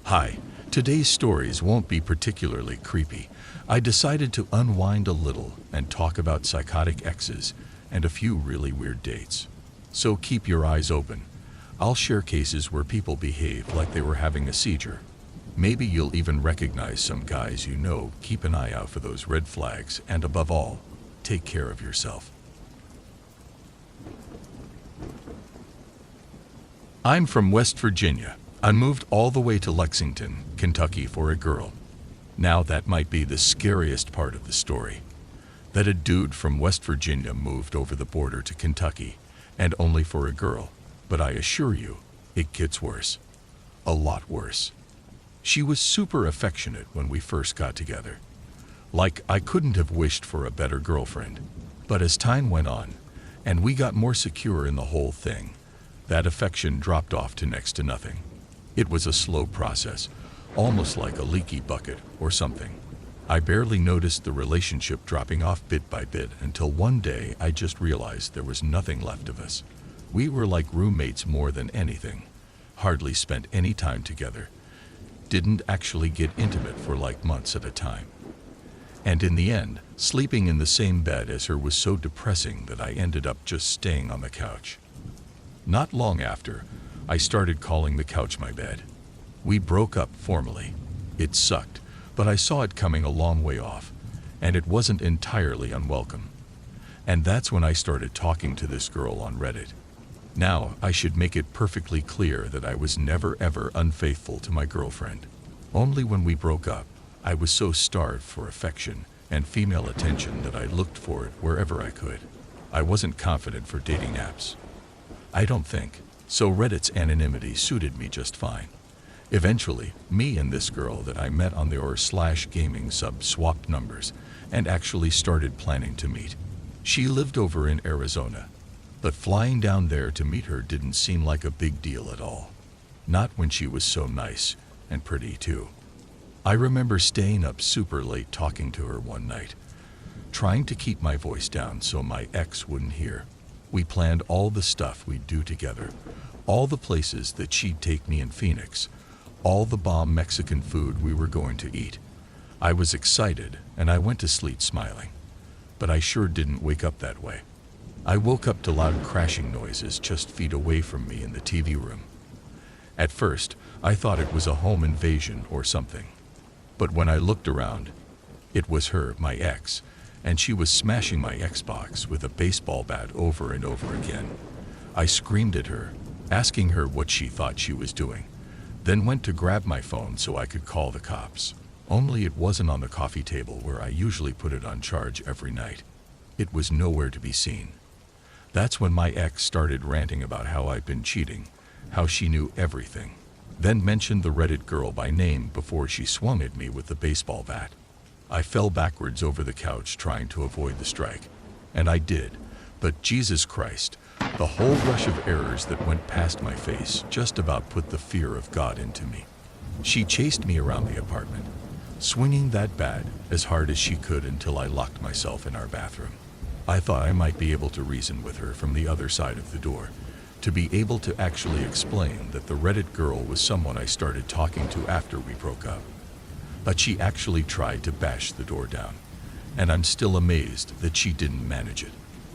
Hi, today's stories won't be particularly creepy. I decided to unwind a little and talk about psychotic exes and a few really weird dates. So keep your eyes open. I'll share cases where people behave like they were having a seizure. Maybe you'll even recognize some guys you know. Keep an eye out for those red flags, and above all, take care of yourself. I'm from West Virginia. I moved all the way to Lexington, Kentucky for a girl. Now that might be the scariest part of the story. That a dude from West Virginia moved over the border to Kentucky, and only for a girl. But I assure you, it gets worse. A lot worse. She was super affectionate when we first got together. Like, I couldn't have wished for a better girlfriend. But as time went on, and we got more secure in the whole thing, that affection dropped off to next to nothing. It was a slow process, almost like a leaky bucket or something. I barely noticed the relationship dropping off bit by bit until one day I just realized there was nothing left of us. We were like roommates more than anything. Hardly spent any time together. Didn't actually get intimate for like months at a time. And in the end, sleeping in the same bed as her was so depressing that I ended up just staying on the couch. Not long after, I started calling the couch my bed. We broke up formally. It sucked, but I saw it coming a long way off, and it wasn't entirely unwelcome. And that's when I started talking to this girl on Reddit. Now, I should make it perfectly clear that I was never ever unfaithful to my girlfriend. Only when we broke up, I was so starved for affection and female attention that I looked for it wherever I could. I wasn't confident for dating apps. I don't think. So Reddit's anonymity suited me just fine. Eventually, me and this girl that I met on the r/gaming sub swapped numbers and actually started planning to meet. She lived over in Arizona, but flying down there to meet her didn't seem like a big deal at all. Not when she was so nice and pretty too. I remember staying up super late talking to her one night, trying to keep my voice down so my ex wouldn't hear. We planned all the stuff we'd do together, all the places that she'd take me in Phoenix, all the bomb Mexican food we were going to eat. I was excited, and I went to sleep smiling. But I sure didn't wake up that way. I woke up to loud crashing noises just feet away from me in the TV room. At first, I thought it was a home invasion or something. But when I looked around, it was her, my ex, and she was smashing my Xbox with a baseball bat over and over again. I screamed at her, asking her what she thought she was doing, then went to grab my phone so I could call the cops. Only it wasn't on the coffee table where I usually put it on charge every night. It was nowhere to be seen. That's when my ex started ranting about how I'd been cheating, how she knew everything, then mentioned the Reddit girl by name before she swung at me with the baseball bat. I fell backwards over the couch trying to avoid the strike, and I did, but Jesus Christ, the whole rush of errors that went past my face just about put the fear of God into me. She chased me around the apartment, swinging that bat as hard as she could until I locked myself in our bathroom. I thought I might be able to reason with her from the other side of the door, to be able to actually explain that the Reddit girl was someone I started talking to after we broke up. But she actually tried to bash the door down, and I'm still amazed that she didn't manage it.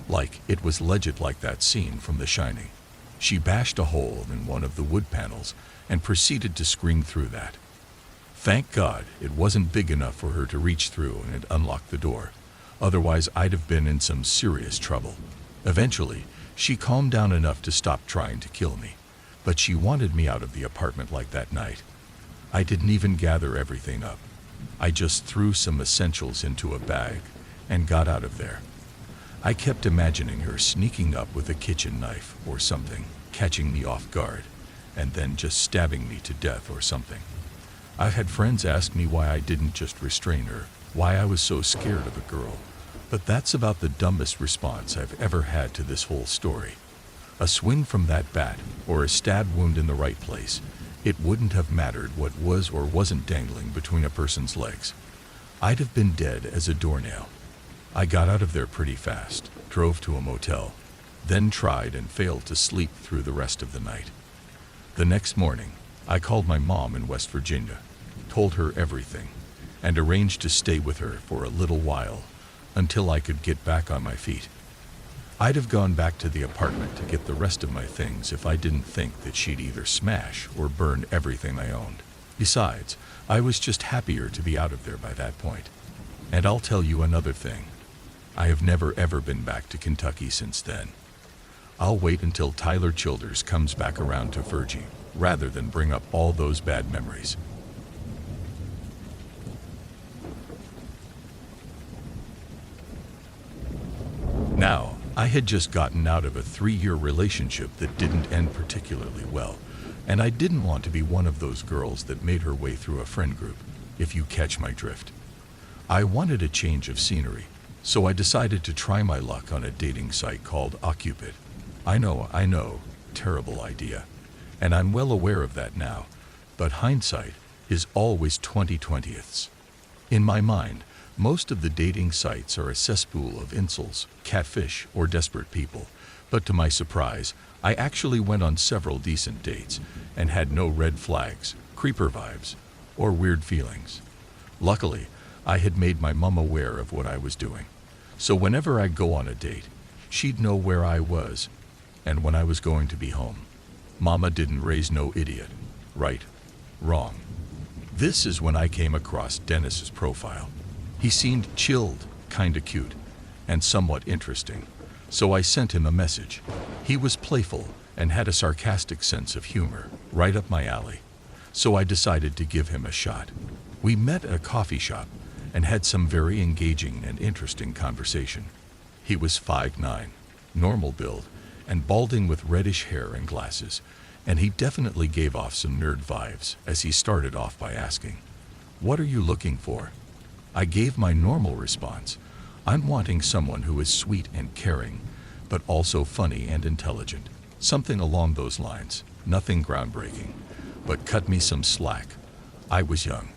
Like it was legit, like that scene from The Shining. She bashed a hole in one of the wood panels and proceeded to scream through that. Thank God it wasn't big enough for her to reach through and unlock the door. Otherwise, I'd have been in some serious trouble. Eventually, she calmed down enough to stop trying to kill me, but she wanted me out of the apartment like that night. I didn't even gather everything up. I just threw some essentials into a bag and got out of there. I kept imagining her sneaking up with a kitchen knife or something, catching me off guard, and then just stabbing me to death or something. I've had friends ask me why I didn't just restrain her, why I was so scared of a girl, but that's about the dumbest response I've ever had to this whole story. A swing from that bat, or a stab wound in the right place, it wouldn't have mattered what was or wasn't dangling between a person's legs. I'd have been dead as a doornail. I got out of there pretty fast, drove to a motel, then tried and failed to sleep through the rest of the night. The next morning, I called my mom in West Virginia, told her everything, and arranged to stay with her for a little while until I could get back on my feet. I'd have gone back to the apartment to get the rest of my things if I didn't think that she'd either smash or burn everything I owned. Besides, I was just happier to be out of there by that point. And I'll tell you another thing. I have never ever been back to Kentucky since then. I'll wait until Tyler Childers comes back around to Virgie, rather than bring up all those bad memories. Now, I had just gotten out of a 3-year relationship that didn't end particularly well, and I didn't want to be one of those girls that made her way through a friend group, if you catch my drift. I wanted a change of scenery, so I decided to try my luck on a dating site called Occupid. I know, terrible idea, and I'm well aware of that now, but hindsight is always 20/20ths. In my mind, most of the dating sites are a cesspool of incels, catfish, or desperate people, but to my surprise, I actually went on several decent dates and had no red flags, creeper vibes, or weird feelings. Luckily, I had made my mom aware of what I was doing, so whenever I go on a date, she'd know where I was and when I was going to be home. Mama didn't raise no idiot. Right? Wrong. This is when I came across Dennis's profile. He seemed chilled, kinda cute, and somewhat interesting, so I sent him a message. He was playful and had a sarcastic sense of humor, right up my alley, so I decided to give him a shot. We met at a coffee shop and had some very engaging and interesting conversation. He was 5'9", normal build, and balding with reddish hair and glasses, and he definitely gave off some nerd vibes as he started off by asking, "What are you looking for?" I gave my normal response. I'm wanting someone who is sweet and caring, but also funny and intelligent. Something along those lines. Nothing groundbreaking, but cut me some slack. I was young.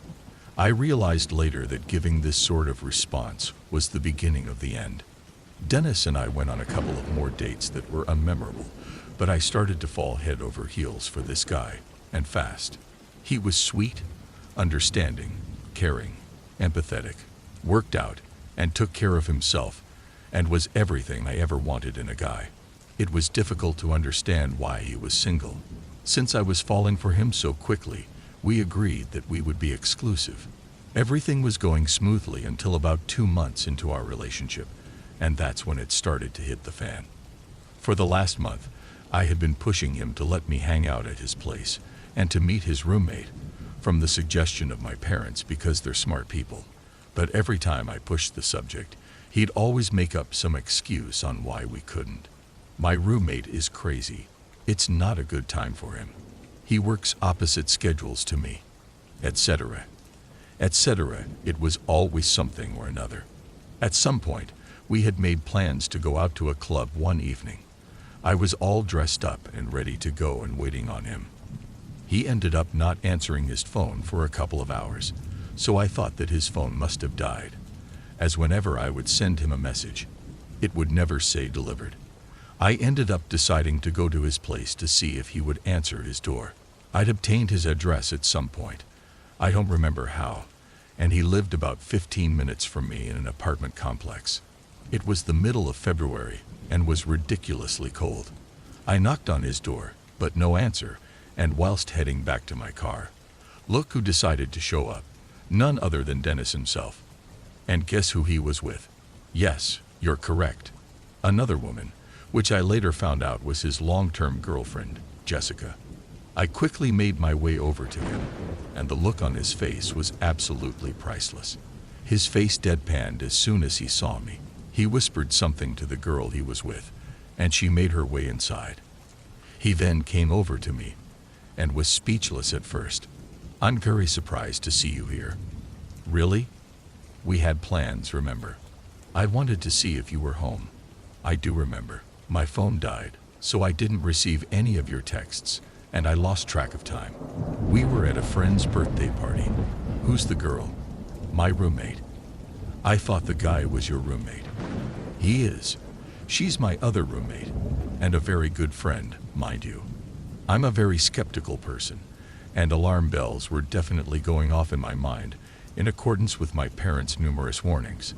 I realized later that giving this sort of response was the beginning of the end. Dennis and I went on a couple of more dates that were unmemorable, but I started to fall head over heels for this guy, and fast. He was sweet, understanding, caring, empathetic, worked out, and took care of himself, and was everything I ever wanted in a guy. It was difficult to understand why he was single. Since I was falling for him so quickly, we agreed that we would be exclusive. Everything was going smoothly until about 2 months into our relationship, and that's when it started to hit the fan. For the last month, I had been pushing him to let me hang out at his place and to meet his roommate, from the suggestion of my parents because they're smart people. But every time I pushed the subject, he'd always make up some excuse on why we couldn't. My roommate is crazy. It's not a good time for him. He works opposite schedules to me, etc. etc. It was always something or another. At some point, we had made plans to go out to a club one evening. I was all dressed up and ready to go and waiting on him. He ended up not answering his phone for a couple of hours, so I thought that his phone must have died, as whenever I would send him a message, it would never say delivered. I ended up deciding to go to his place to see if he would answer his door. I'd obtained his address at some point. I don't remember how, and he lived about 15 minutes from me in an apartment complex. It was the middle of February and was ridiculously cold. I knocked on his door, but no answer, and whilst heading back to my car, look who decided to show up. None other than Dennis himself. And guess who he was with? Yes, you're correct. Another woman, which I later found out was his long-term girlfriend, Jessica. I quickly made my way over to him, and the look on his face was absolutely priceless. His face deadpanned as soon as he saw me. He whispered something to the girl he was with, and she made her way inside. He then came over to me, and was speechless at first. "I'm very surprised to see you here." "Really?" "We had plans, remember? I wanted to see if you were home." "I do remember. My phone died, so I didn't receive any of your texts, and I lost track of time. We were at a friend's birthday party." "Who's the girl?" "My roommate." "I thought the guy was your roommate." "He is. She's my other roommate, and a very good friend, mind you. I'm a very skeptical person, and alarm bells were definitely going off in my mind, in accordance with my parents' numerous warnings.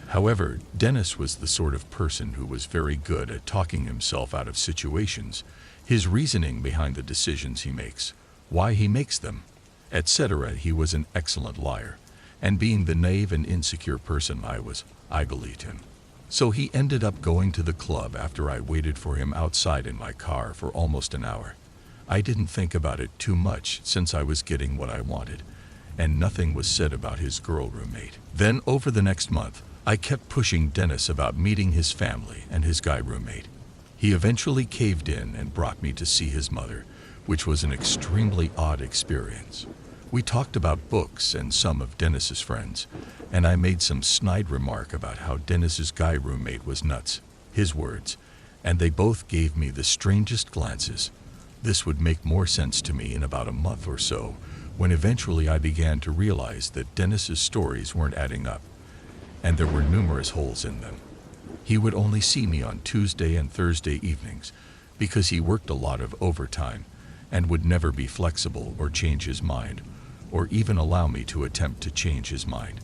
However, Dennis was the sort of person who was very good at talking himself out of situations, his reasoning behind the decisions he makes, why he makes them, etc. He was an excellent liar, and being the naive and insecure person I believed him. So he ended up going to the club after I waited for him outside in my car for almost an hour. I didn't think about it too much since I was getting what I wanted, and nothing was said about his girl roommate. Then over the next month, I kept pushing Dennis about meeting his family and his guy roommate. He eventually caved in and brought me to see his mother, which was an extremely odd experience. We talked about books and some of Dennis's friends, and I made some snide remark about how Dennis's guy roommate was nuts, his words, and they both gave me the strangest glances. This would make more sense to me in about a month or so, when eventually I began to realize that Dennis's stories weren't adding up, and there were numerous holes in them. He would only see me on Tuesday and Thursday evenings because he worked a lot of overtime and would never be flexible or change his mind, or even allow me to attempt to change his mind.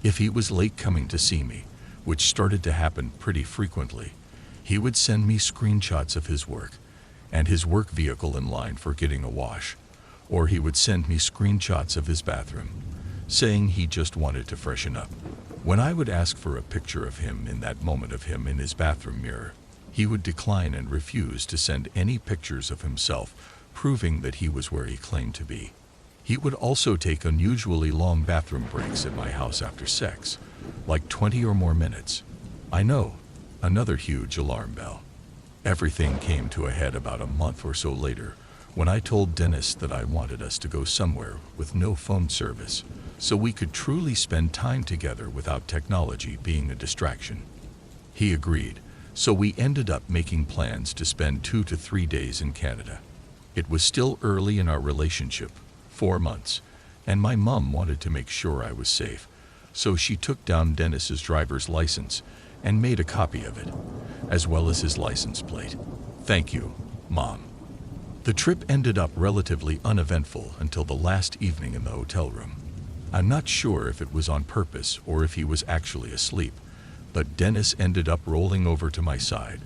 If he was late coming to see me, which started to happen pretty frequently, he would send me screenshots of his work and his work vehicle in line for getting a wash, or he would send me screenshots of his bathroom, saying he just wanted to freshen up. When I would ask for a picture of him in that moment of him in his bathroom mirror, he would decline and refuse to send any pictures of himself, proving that he was where he claimed to be. He would also take unusually long bathroom breaks at my house after sex, like 20 or more minutes. I know, another huge alarm bell. Everything came to a head about a month or so later, when I told Dennis that I wanted us to go somewhere with no phone service, so we could truly spend time together without technology being a distraction. He agreed, so we ended up making plans to spend 2 to 3 days in Canada. It was still early in our relationship, 4 months, and my mom wanted to make sure I was safe, so she took down Dennis's driver's license and made a copy of it, as well as his license plate. Thank you, Mom. The trip ended up relatively uneventful until the last evening in the hotel room. I'm not sure if it was on purpose or if he was actually asleep, but Dennis ended up rolling over to my side,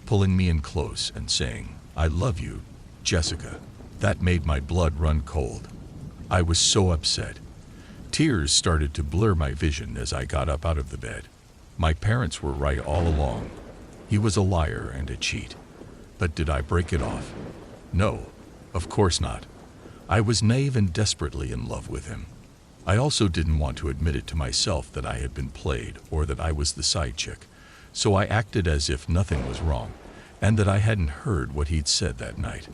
pulling me in close and saying, "I love you, Jessica." That made my blood run cold. I was so upset. Tears started to blur my vision as I got up out of the bed. My parents were right all along. He was a liar and a cheat. But did I break it off? No, of course not. I was naive and desperately in love with him. I also didn't want to admit it to myself that I had been played or that I was the side chick, so I acted as if nothing was wrong and that I hadn't heard what he'd said that night.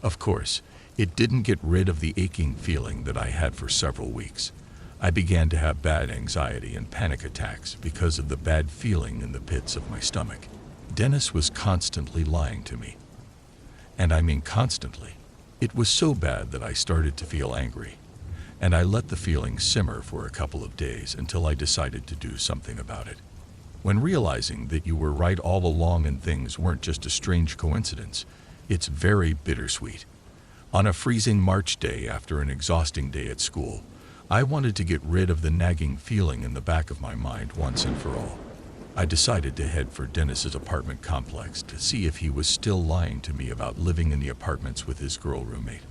Of course, it didn't get rid of the aching feeling that I had for several weeks. I began to have bad anxiety and panic attacks because of the bad feeling in the pits of my stomach. Dennis was constantly lying to me. And I mean constantly. It was so bad that I started to feel angry, and I let the feeling simmer for a couple of days until I decided to do something about it. When realizing that you were right all along and things weren't just a strange coincidence, it's very bittersweet. On a freezing March day after an exhausting day at school, I wanted to get rid of the nagging feeling in the back of my mind once and for all. I decided to head for Dennis's apartment complex to see if he was still lying to me about living in the apartments with his girl roommate.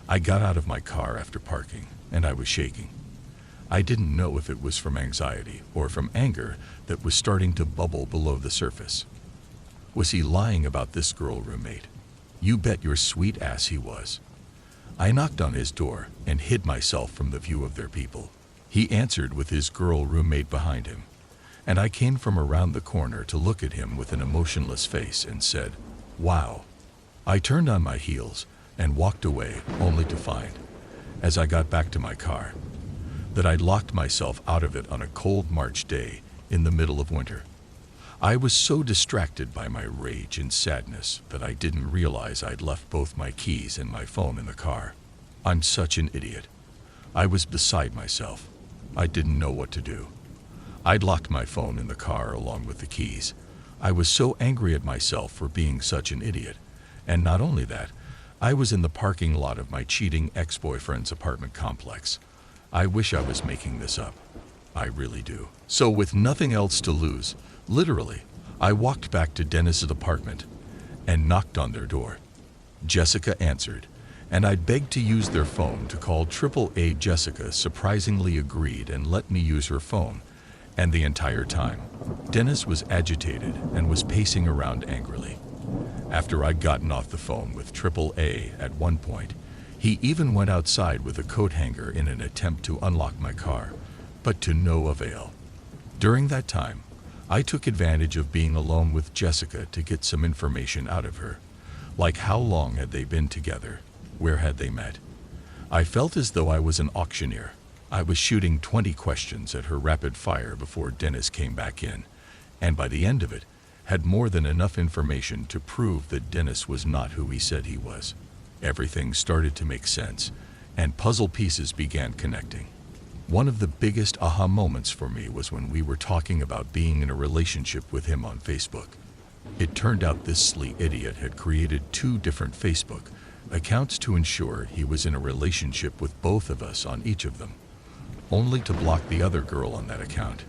I got out of my car after parking, and I was shaking. I didn't know if it was from anxiety or from anger that was starting to bubble below the surface. Was he lying about this girl roommate? You bet your sweet ass he was. I knocked on his door and hid myself from the view of their people. He answered with his girl roommate behind him, and I came from around the corner to look at him with an emotionless face and said, "Wow." I turned on my heels and walked away, only to find, as I got back to my car, that I'd locked myself out of it on a cold March day in the middle of winter. I was so distracted by my rage and sadness that I didn't realize I'd left both my keys and my phone in the car. I'm such an idiot. I was beside myself. I didn't know what to do. I'd locked my phone in the car along with the keys. I was so angry at myself for being such an idiot. And not only that, I was in the parking lot of my cheating ex-boyfriend's apartment complex. I wish I was making this up. I really do. So with nothing else to lose, literally, I walked back to Dennis's apartment and knocked on their door. Jessica answered, and I begged to use their phone to call AAA. Jessica surprisingly agreed and let me use her phone, and the entire time, Dennis was agitated and was pacing around angrily. After I'd gotten off the phone with AAA at one point, he even went outside with a coat hanger in an attempt to unlock my car, but to no avail. During that time, I took advantage of being alone with Jessica to get some information out of her, like how long had they been together, where had they met. I felt as though I was an auctioneer. I was shooting 20 questions at her rapid fire before Dennis came back in, and by the end of it, had more than enough information to prove that Dennis was not who he said he was. Everything started to make sense, and puzzle pieces began connecting. One of the biggest aha moments for me was when we were talking about being in a relationship with him on Facebook. It turned out this silly idiot had created 2 different Facebook accounts to ensure he was in a relationship with both of us on each of them, only to block the other girl on that account,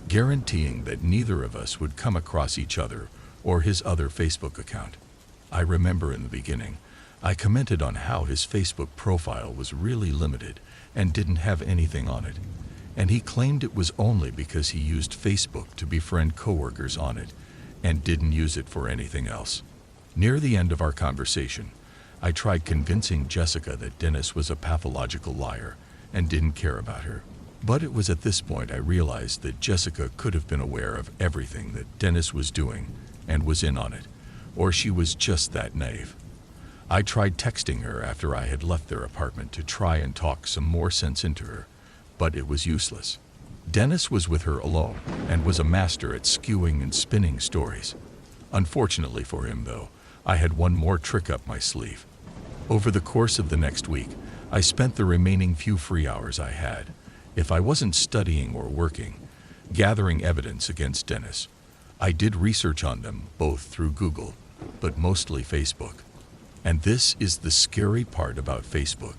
guaranteeing that neither of us would come across each other or his other Facebook account. I remember in the beginning, I commented on how his Facebook profile was really limited and didn't have anything on it, and he claimed it was only because he used Facebook to befriend coworkers on it and didn't use it for anything else. Near the end of our conversation, I tried convincing Jessica that Dennis was a pathological liar and didn't care about her. But it was at this point I realized that Jessica could have been aware of everything that Dennis was doing and was in on it, or she was just that naive. I tried texting her after I had left their apartment to try and talk some more sense into her, but it was useless. Dennis was with her alone and was a master at skewing and spinning stories. Unfortunately for him, though, I had one more trick up my sleeve. Over the course of the next week, I spent the remaining few free hours I had, if I wasn't studying or working, gathering evidence against Dennis. I did research on them both through Google, but mostly Facebook. And this is the scary part about Facebook.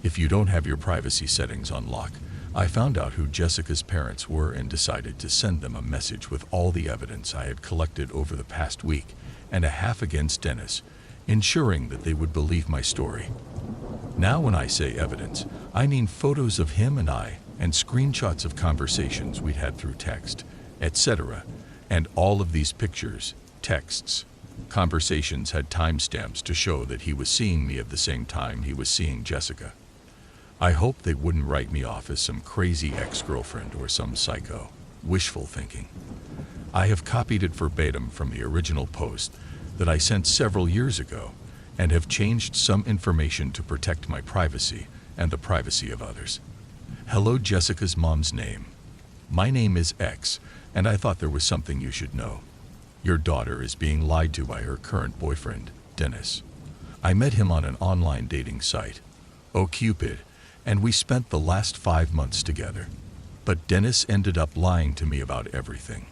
If you don't have your privacy settings on lock, I found out who Jessica's parents were and decided to send them a message with all the evidence I had collected over the past week and a half against Dennis, ensuring that they would believe my story. Now when I say evidence, I mean photos of him and I, and screenshots of conversations we'd had through text, etc. And all of these pictures, texts, conversations had timestamps to show that he was seeing me at the same time he was seeing Jessica. I hoped they wouldn't write me off as some crazy ex-girlfriend or some psycho. Wishful thinking. I have copied it verbatim from the original post that I sent several years ago and have changed some information to protect my privacy and the privacy of others. Hello, Jessica's mom's name. My name is X, and I thought there was something you should know. Your daughter is being lied to by her current boyfriend, Dennis. I met him on an online dating site, OkCupid, and we spent the last 5 months together. But Dennis ended up lying to me about everything.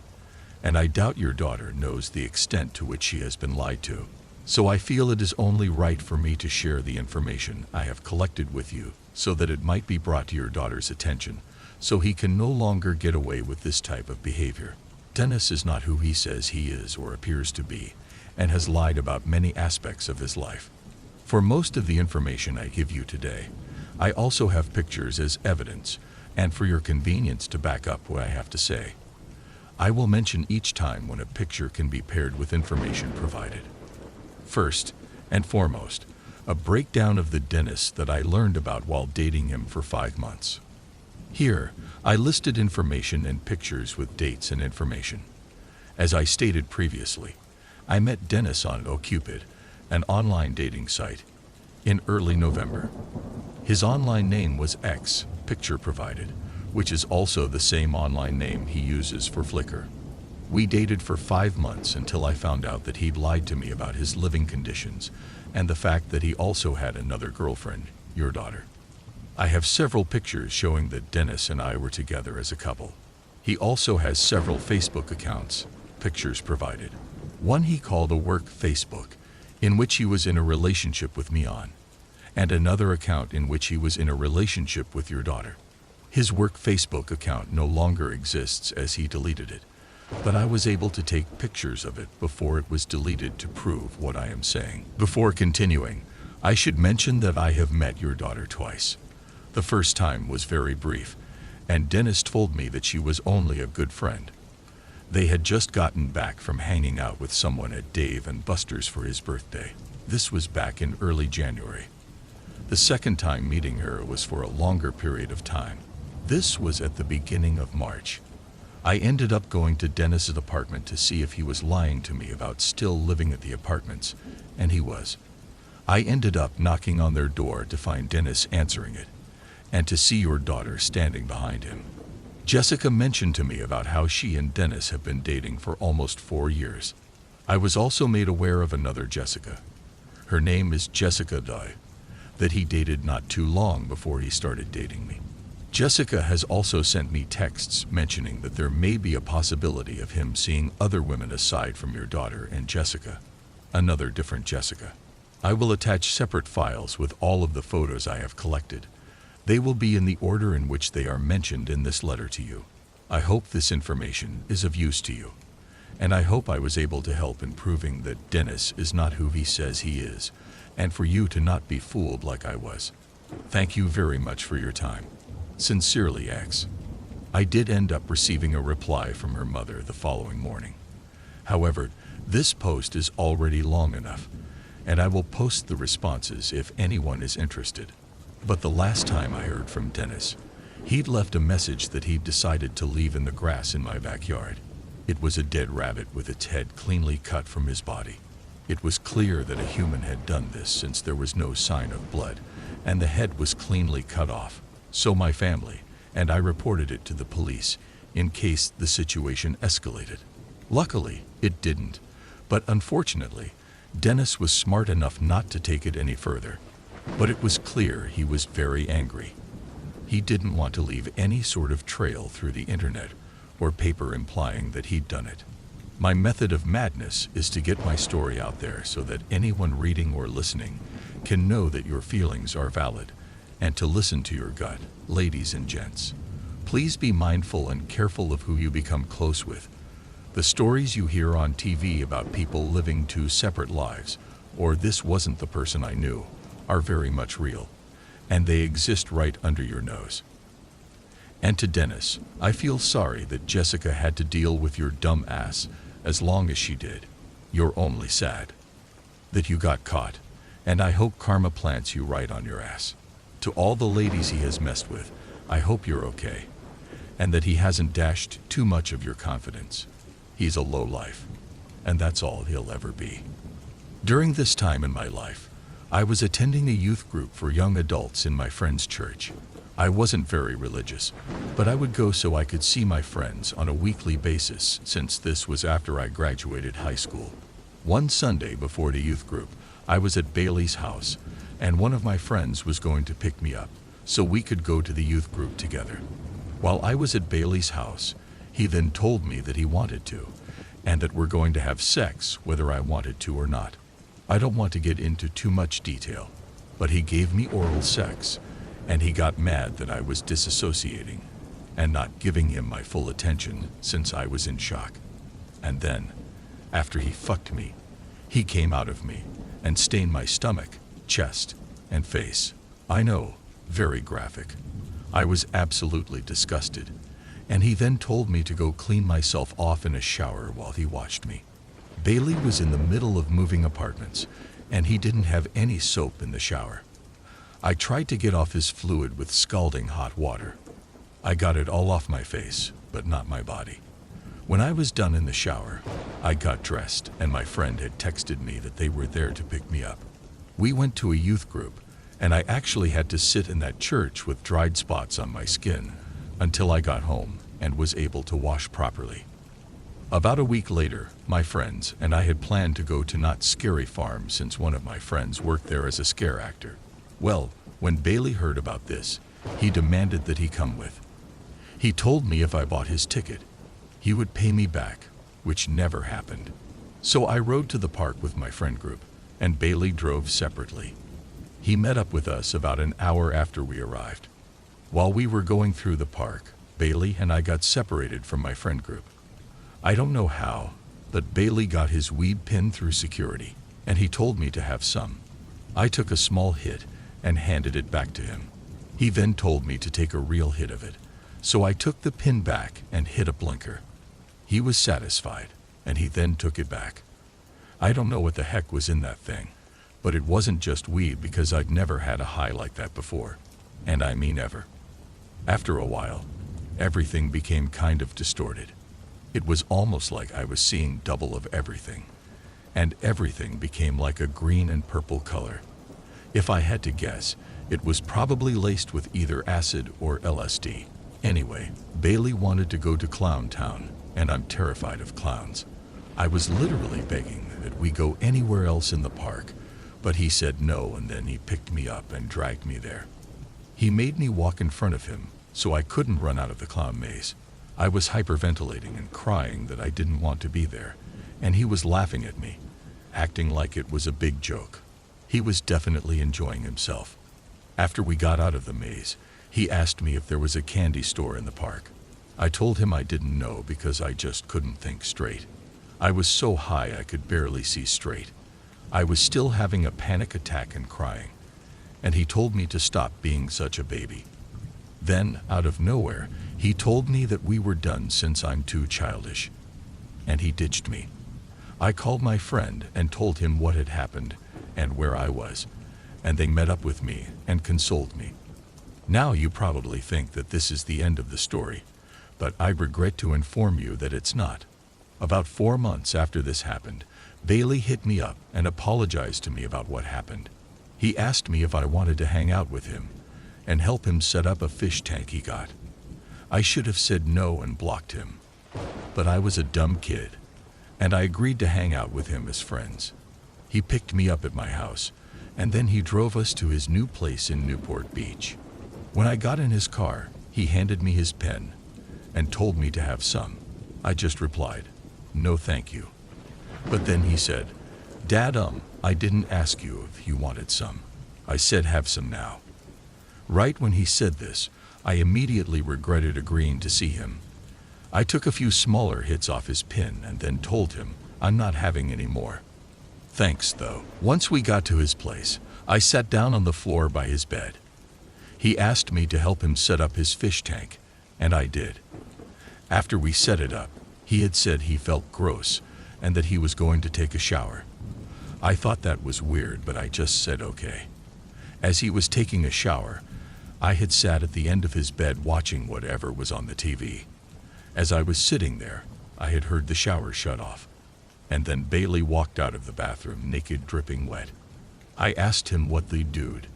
And I doubt your daughter knows the extent to which she has been lied to. So I feel it is only right for me to share the information I have collected with you so that it might be brought to your daughter's attention, so he can no longer get away with this type of behavior. Dennis is not who he says he is or appears to be, and has lied about many aspects of his life. For most of the information I give you today, I also have pictures as evidence, and for your convenience to back up what I have to say. I will mention each time when a picture can be paired with information provided. First and foremost, a breakdown of the Dennis that I learned about while dating him for 5 months. Here, I listed information and pictures with dates and information. As I stated previously, I met Dennis on OkCupid, an online dating site, in early November. His online name was X, picture provided, which is also the same online name he uses for Flickr. We dated for 5 months until I found out that he'd lied to me about his living conditions and the fact that he also had another girlfriend, your daughter. I have several pictures showing that Dennis and I were together as a couple. He also has several Facebook accounts, pictures provided. One he called a work Facebook, in which he was in a relationship with me on, and another account in which he was in a relationship with your daughter. His work Facebook account no longer exists as he deleted it, but I was able to take pictures of it before it was deleted to prove what I am saying. Before continuing, I should mention that I have met your daughter twice. The first time was very brief, and Dennis told me that she was only a good friend. They had just gotten back from hanging out with someone at Dave and Buster's for his birthday. This was back in early January. The second time meeting her was for a longer period of time. This was at the beginning of March. I ended up going to Dennis's apartment to see if he was lying to me about still living at the apartments, and he was. I ended up knocking on their door to find Dennis answering it, and to see your daughter standing behind him. Jessica mentioned to me about how she and Dennis have been dating for almost 4 years. I was also made aware of another Jessica. Her name is Jessica Doy, that he dated not too long before he started dating me. Jessica has also sent me texts mentioning that there may be a possibility of him seeing other women aside from your daughter and Jessica, another different Jessica. I will attach separate files with all of the photos I have collected. They will be in the order in which they are mentioned in this letter to you. I hope this information is of use to you, and I hope I was able to help in proving that Dennis is not who he says he is, and for you to not be fooled like I was. Thank you very much for your time. Sincerely, X. I did end up receiving a reply from her mother the following morning. However, this post is already long enough, and I will post the responses if anyone is interested. But the last time I heard from Dennis, he'd left a message that he'd decided to leave in the grass in my backyard. It was a dead rabbit with its head cleanly cut from his body. It was clear that a human had done this since there was no sign of blood, and the head was cleanly cut off. So my family and I reported it to the police in case the situation escalated. Luckily, it didn't, but unfortunately, Dennis was smart enough not to take it any further. But it was clear he was very angry. He didn't want to leave any sort of trail through the internet or paper implying that he'd done it. My method of madness is to get my story out there so that anyone reading or listening can know that your feelings are valid, and to listen to your gut. Ladies and gents, please be mindful and careful of who you become close with. The stories you hear on TV about people living 2 separate lives, or this wasn't the person I knew, are very much real, and they exist right under your nose. And to Dennis, I feel sorry that Jessica had to deal with your dumb ass as long as she did. You're only sad that you got caught, and I hope karma plants you right on your ass. To all the ladies he has messed with, I hope you're okay, and that he hasn't dashed too much of your confidence. He's a lowlife, and that's all he'll ever be. During this time in my life, I was attending a youth group for young adults in my friend's church. I wasn't very religious, but I would go so I could see my friends on a weekly basis since this was after I graduated high school. One Sunday before the youth group, I was at Bailey's house, and one of my friends was going to pick me up so we could go to the youth group together. While I was at Bailey's house, he then told me that he wanted to, and that we're going to have sex whether I wanted to or not. I don't want to get into too much detail, but he gave me oral sex, and he got mad that I was disassociating and not giving him my full attention since I was in shock. And then, after he fucked me, he came out of me and stained my stomach, chest, and face. I know, very graphic. I was absolutely disgusted, and he then told me to go clean myself off in a shower while he watched me. Bailey was in the middle of moving apartments, and he didn't have any soap in the shower. I tried to get off his fluid with scalding hot water. I got it all off my face, but not my body. When I was done in the shower, I got dressed, and my friend had texted me that they were there to pick me up. We went to a youth group, and I actually had to sit in that church with dried spots on my skin until I got home and was able to wash properly. About a week later, my friends and I had planned to go to Not Scary Farm since one of my friends worked there as a scare actor. Well, when Bailey heard about this, he demanded that he come with. He told me if I bought his ticket, he would pay me back, which never happened. So I rode to the park with my friend group, and Bailey drove separately. He met up with us about an hour after we arrived. While we were going through the park, Bailey and I got separated from my friend group. I don't know how, but Bailey got his weed pin through security, and he told me to have some. I took a small hit and handed it back to him. He then told me to take a real hit of it, so I took the pin back and hit a blinker. He was satisfied, and he then took it back. I don't know what the heck was in that thing, but it wasn't just weed because I'd never had a high like that before, and I mean ever. After a while, everything became kind of distorted. It was almost like I was seeing double of everything, and everything became like a green and purple color. If I had to guess, it was probably laced with either acid or LSD. Anyway, Bailey wanted to go to Clown Town, and I'm terrified of clowns. I was literally begging that we go anywhere else in the park, but he said no, and then he picked me up and dragged me there. He made me walk in front of him, so I couldn't run out of the clown maze. I was hyperventilating and crying that I didn't want to be there, and he was laughing at me, acting like it was a big joke. He was definitely enjoying himself. After we got out of the maze, he asked me if there was a candy store in the park. I told him I didn't know because I just couldn't think straight. I was so high I could barely see straight. I was still having a panic attack and crying, and he told me to stop being such a baby. Then, out of nowhere, he told me that we were done since I'm too childish, and he ditched me. I called my friend and told him what had happened and where I was, and they met up with me and consoled me. Now you probably think that this is the end of the story, but I regret to inform you that it's not. About 4 months after this happened, Bailey hit me up and apologized to me about what happened. He asked me if I wanted to hang out with him and help him set up a fish tank he got. I should have said no and blocked him, but I was a dumb kid, and I agreed to hang out with him as friends. He picked me up at my house, and then he drove us to his new place in Newport Beach. When I got in his car, he handed me his pen and told me to have some. I just replied, "No thank you." But then he said, "Dad, I didn't ask you if you wanted some. I said have some now." Right when he said this, I immediately regretted agreeing to see him. I took a few smaller hits off his pin and then told him I'm not having any more. Thanks, though. Once we got to his place, I sat down on the floor by his bed. He asked me to help him set up his fish tank, and I did. After we set it up, he had said he felt gross and that he was going to take a shower. I thought that was weird, but I just said okay. As he was taking a shower, I had sat at the end of his bed watching whatever was on the TV. As I was sitting there, I had heard the shower shut off, and then Bailey walked out of the bathroom naked, dripping wet. I asked him what the dude.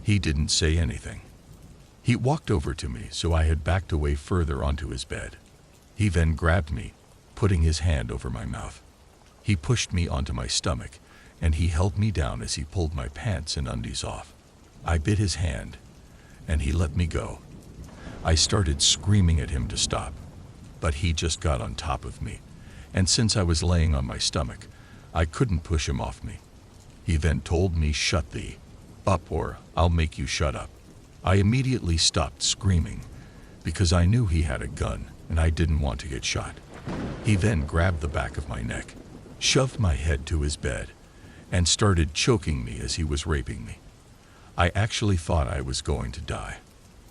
He didn't say anything. He walked over to me, so I had backed away further onto his bed. He then grabbed me, putting his hand over my mouth. He pushed me onto my stomach, and he held me down as he pulled my pants and undies off. I bit his hand, and he let me go. I started screaming at him to stop, but he just got on top of me, and since I was laying on my stomach, I couldn't push him off me. He then told me, "Shut the up or I'll make you shut up." I immediately stopped screaming because I knew he had a gun and I didn't want to get shot. He then grabbed the back of my neck, shoved my head to his bed, and started choking me as he was raping me. I actually thought I was going to die.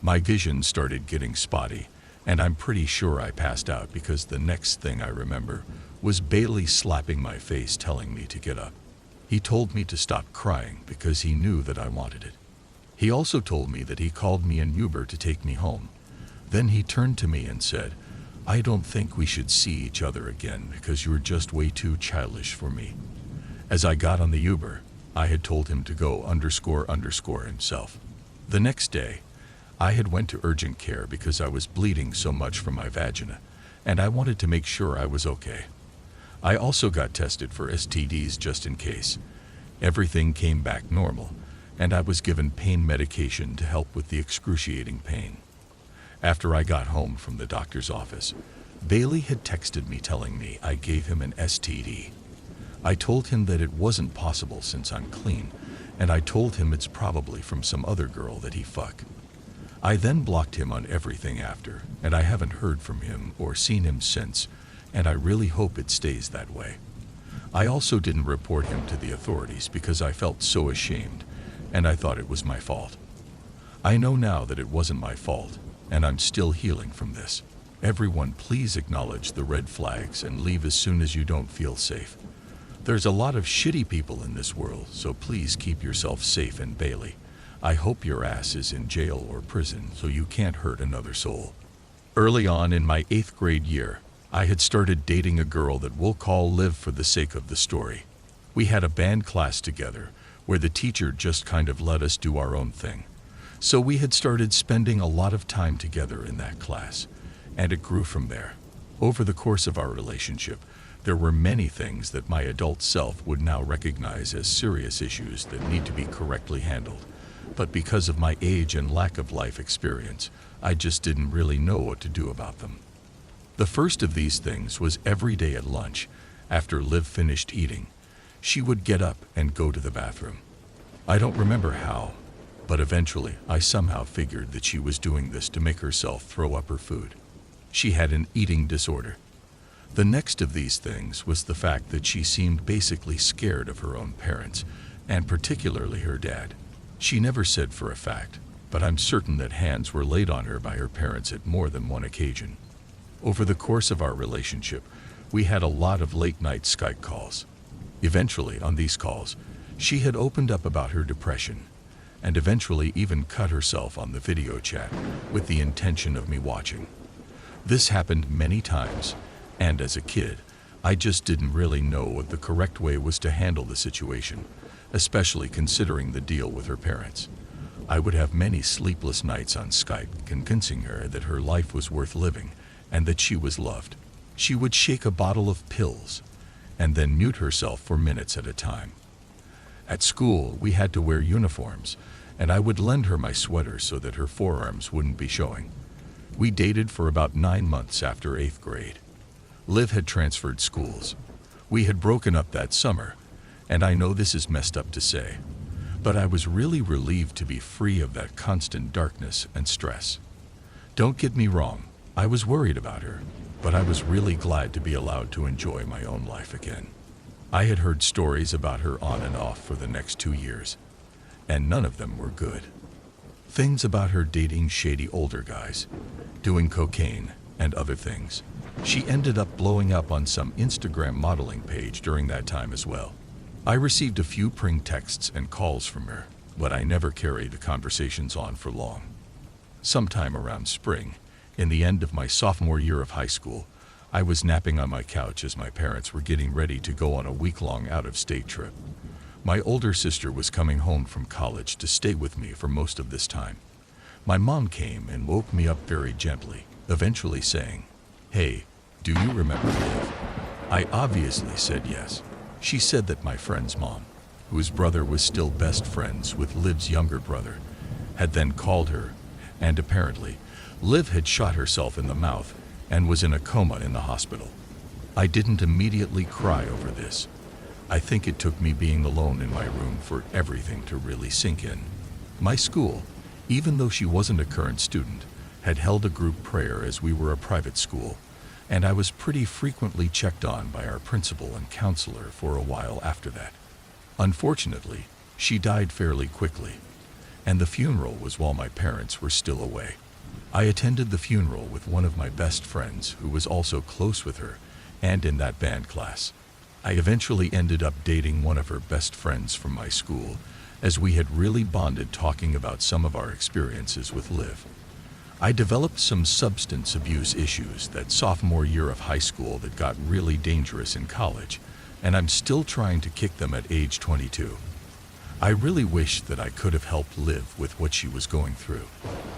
My vision started getting spotty, and I'm pretty sure I passed out because the next thing I remember was Bailey slapping my face, telling me to get up. He told me to stop crying because he knew that I wanted it. He also told me that he called me an Uber to take me home. Then he turned to me and said, "I don't think we should see each other again because you're just way too childish for me." As I got on the Uber, I had told him to go __ himself. The next day, I had went to urgent care because I was bleeding so much from my vagina, and I wanted to make sure I was okay. I also got tested for STDs just in case. Everything came back normal, and I was given pain medication to help with the excruciating pain. After I got home from the doctor's office, Bailey had texted me telling me I gave him an STD. I told him that it wasn't possible since I'm clean, and I told him it's probably from some other girl that he fuck. I then blocked him on everything after, and I haven't heard from him or seen him since, and I really hope it stays that way. I also didn't report him to the authorities because I felt so ashamed, and I thought it was my fault. I know now that it wasn't my fault, and I'm still healing from this. Everyone, please acknowledge the red flags and leave as soon as you don't feel safe. There's a lot of shitty people in this world, so please keep yourself safe in Bailey. I hope your ass is in jail or prison so you can't hurt another soul. Early on in my 8th grade year, I had started dating a girl that we'll call Liv for the sake of the story. We had a band class together where the teacher just kind of let us do our own thing. So we had started spending a lot of time together in that class, and it grew from there. Over the course of our relationship, there were many things that my adult self would now recognize as serious issues that need to be correctly handled. But because of my age and lack of life experience, I just didn't really know what to do about them. The first of these things was every day at lunch, after Liv finished eating, she would get up and go to the bathroom. I don't remember how, but eventually I somehow figured that she was doing this to make herself throw up her food. She had an eating disorder. The next of these things was the fact that she seemed basically scared of her own parents, and particularly her dad. She never said for a fact, but I'm certain that hands were laid on her by her parents at more than one occasion. Over the course of our relationship, we had a lot of late-night Skype calls. Eventually, on these calls, she had opened up about her depression, and eventually even cut herself on the video chat with the intention of me watching. This happened many times, and as a kid, I just didn't really know what the correct way was to handle the situation, especially considering the deal with her parents. I would have many sleepless nights on Skype convincing her that her life was worth living and that she was loved. She would shake a bottle of pills and then mute herself for minutes at a time. At school, we had to wear uniforms, and I would lend her my sweater so that her forearms wouldn't be showing. We dated for about 9 months after 8th grade. Liv had transferred schools. We had broken up that summer, and I know this is messed up to say, but I was really relieved to be free of that constant darkness and stress. Don't get me wrong, I was worried about her, but I was really glad to be allowed to enjoy my own life again. I had heard stories about her on and off for the next 2 years, and none of them were good. Things about her dating shady older guys, doing cocaine, and other things. She ended up blowing up on some Instagram modeling page during that time as well. I received a few prank texts and calls from her, but I never carried the conversations on for long. Sometime around spring, in the end of my sophomore year of high school, I was napping on my couch as my parents were getting ready to go on a week-long out-of-state trip. My older sister was coming home from college to stay with me for most of this time. My mom came and woke me up very gently, eventually saying, "Hey, do you remember Liv?" I obviously said yes. She said that my friend's mom, whose brother was still best friends with Liv's younger brother, had then called her, and apparently, Liv had shot herself in the mouth and was in a coma in the hospital. I didn't immediately cry over this. I think it took me being alone in my room for everything to really sink in. My school, even though she wasn't a current student, had held a group prayer as we were a private school, and I was pretty frequently checked on by our principal and counselor for a while after that. Unfortunately, she died fairly quickly, and the funeral was while my parents were still away. I attended the funeral with one of my best friends who was also close with her and in that band class. I eventually ended up dating one of her best friends from my school, as we had really bonded talking about some of our experiences with Liv. I developed some substance abuse issues that sophomore year of high school that got really dangerous in college, and I'm still trying to kick them at age 22. I really wish that I could have helped Liv with what she was going through.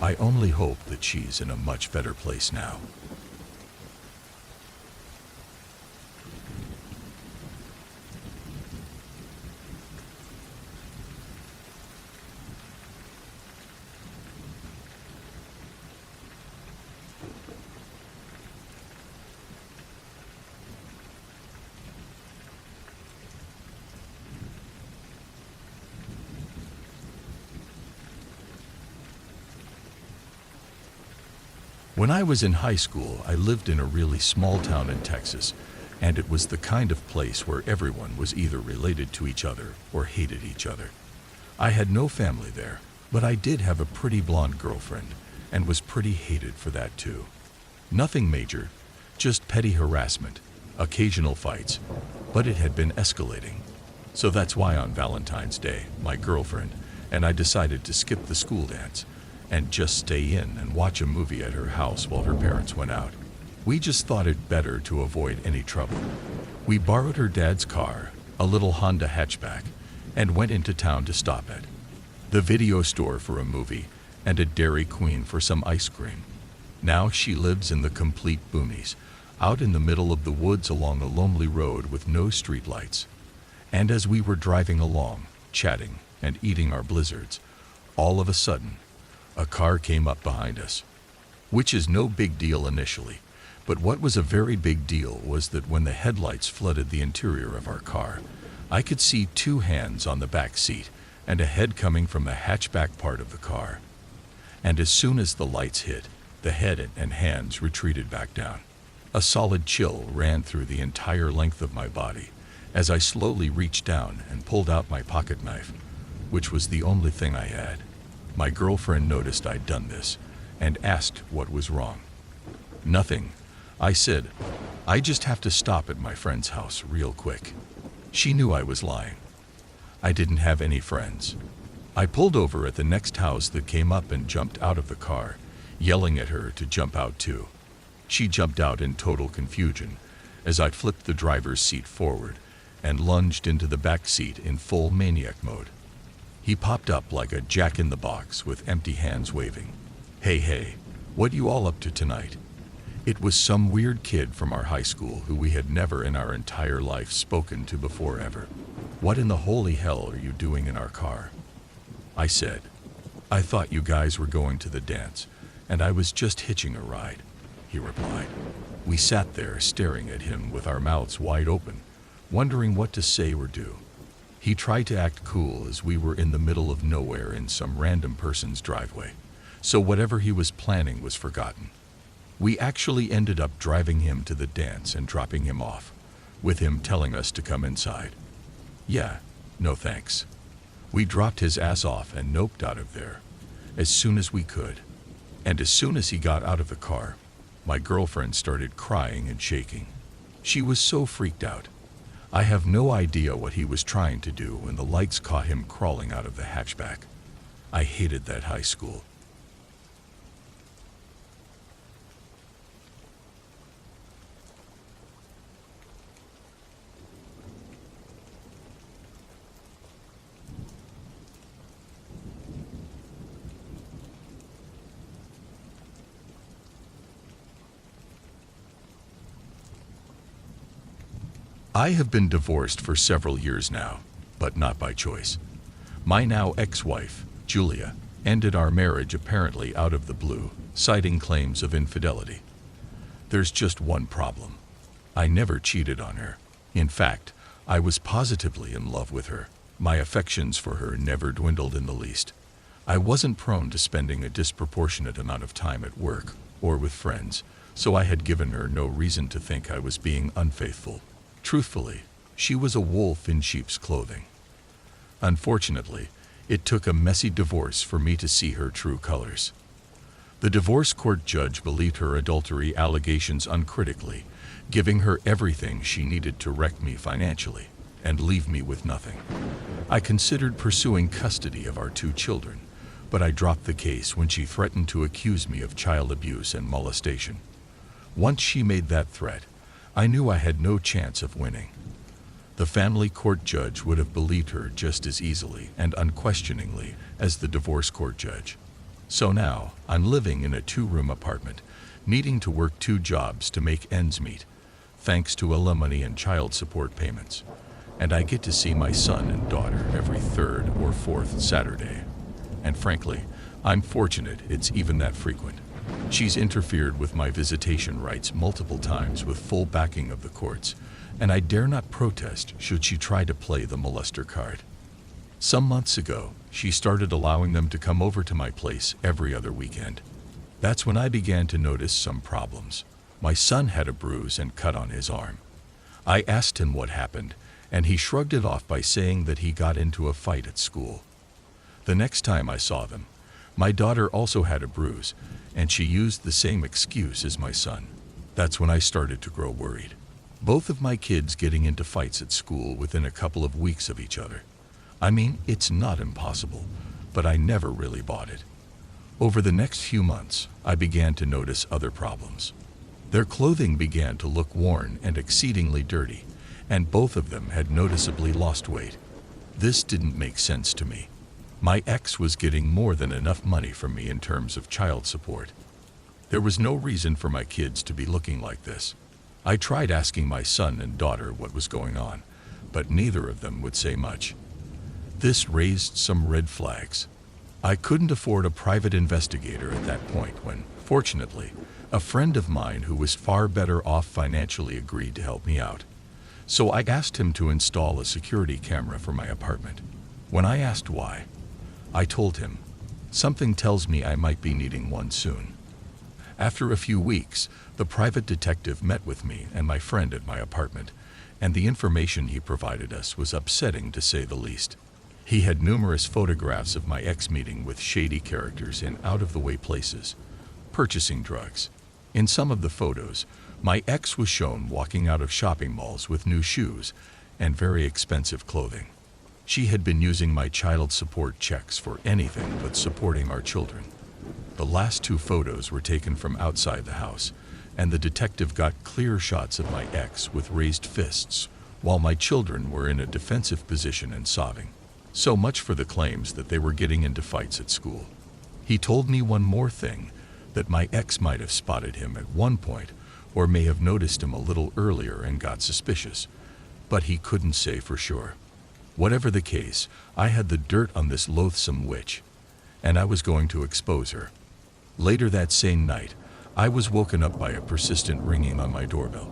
I only hope that she's in a much better place now. When I was in high school, I lived in a really small town in Texas, and it was the kind of place where everyone was either related to each other or hated each other. I had no family there, but I did have a pretty blonde girlfriend, and was pretty hated for that too. Nothing major, just petty harassment, occasional fights, but it had been escalating. So that's why on Valentine's Day, my girlfriend and I decided to skip the school dance and just stay in and watch a movie at her house while her parents went out. We just thought it better to avoid any trouble. We borrowed her dad's car, a little Honda hatchback, and went into town to stop at the video store for a movie and a Dairy Queen for some ice cream. Now she lives in the complete boonies, out in the middle of the woods along a lonely road with no streetlights. And as we were driving along, chatting and eating our blizzards, all of a sudden, a car came up behind us. Which is no big deal initially, but what was a very big deal was that when the headlights flooded the interior of our car, I could see two hands on the back seat and a head coming from the hatchback part of the car. And as soon as the lights hit, the head and hands retreated back down. A solid chill ran through the entire length of my body as I slowly reached down and pulled out my pocket knife, which was the only thing I had. My girlfriend noticed I'd done this and asked what was wrong. Nothing, I said. I just have to stop at my friend's house real quick. She knew I was lying. I didn't have any friends. I pulled over at the next house that came up and jumped out of the car, yelling at her to jump out too. She jumped out in total confusion as I flipped the driver's seat forward and lunged into the back seat in full maniac mode. He popped up like a jack-in-the-box with empty hands waving. Hey, what you all up to tonight? It was some weird kid from our high school who we had never in our entire life spoken to before ever. What in the holy hell are you doing in our car? I said. I thought you guys were going to the dance, and I was just hitching a ride, he replied. We sat there staring at him with our mouths wide open, wondering what to say or do. He tried to act cool as we were in the middle of nowhere in some random person's driveway, so whatever he was planning was forgotten. We actually ended up driving him to the dance and dropping him off, with him telling us to come inside. Yeah, no thanks. We dropped his ass off and noped out of there as soon as we could. And as soon as he got out of the car, my girlfriend started crying and shaking. She was so freaked out. I have no idea what he was trying to do when the lights caught him crawling out of the hatchback. I hated that high school. I have been divorced for several years now, but not by choice. My now ex-wife, Julia, ended our marriage apparently out of the blue, citing claims of infidelity. There's just one problem. I never cheated on her. In fact, I was positively in love with her. My affections for her never dwindled in the least. I wasn't prone to spending a disproportionate amount of time at work or with friends, so I had given her no reason to think I was being unfaithful. Truthfully, she was a wolf in sheep's clothing. Unfortunately, it took a messy divorce for me to see her true colors. The divorce court judge believed her adultery allegations uncritically, giving her everything she needed to wreck me financially and leave me with nothing. I considered pursuing custody of our 2 children, but I dropped the case when she threatened to accuse me of child abuse and molestation. Once she made that threat, I knew I had no chance of winning. The family court judge would have believed her just as easily and unquestioningly as the divorce court judge. So now, I'm living in a 2-room apartment, needing to work 2 jobs to make ends meet, thanks to alimony and child support payments. And I get to see my son and daughter every 3rd or 4th Saturday. And frankly, I'm fortunate it's even that frequent. She's interfered with my visitation rights multiple times with full backing of the courts, and I dare not protest should she try to play the molester card. Some months ago, she started allowing them to come over to my place every other weekend. That's when I began to notice some problems. My son had a bruise and cut on his arm. I asked him what happened, and he shrugged it off by saying that he got into a fight at school. The next time I saw them, my daughter also had a bruise, and she used the same excuse as my son. That's when I started to grow worried. Both of my kids getting into fights at school within a couple of weeks of each other. I mean, it's not impossible, but I never really bought it. Over the next few months, I began to notice other problems. Their clothing began to look worn and exceedingly dirty, and both of them had noticeably lost weight. This didn't make sense to me. My ex was getting more than enough money from me in terms of child support. There was no reason for my kids to be looking like this. I tried asking my son and daughter what was going on, but neither of them would say much. This raised some red flags. I couldn't afford a private investigator at that point when, fortunately, a friend of mine who was far better off financially agreed to help me out. So I asked him to install a security camera for my apartment. When I asked why, I told him, "Something tells me I might be needing one soon." After a few weeks, the private detective met with me and my friend at my apartment, and the information he provided us was upsetting to say the least. He had numerous photographs of my ex meeting with shady characters in out-of-the-way places, purchasing drugs. In some of the photos, my ex was shown walking out of shopping malls with new shoes and very expensive clothing. She had been using my child support checks for anything but supporting our children. The last two photos were taken from outside the house, and the detective got clear shots of my ex with raised fists, while my children were in a defensive position and sobbing. So much for the claims that they were getting into fights at school. He told me one more thing, that my ex might have spotted him at one point, or may have noticed him a little earlier and got suspicious, but he couldn't say for sure. Whatever the case, I had the dirt on this loathsome witch, and I was going to expose her. Later that same night, I was woken up by a persistent ringing on my doorbell.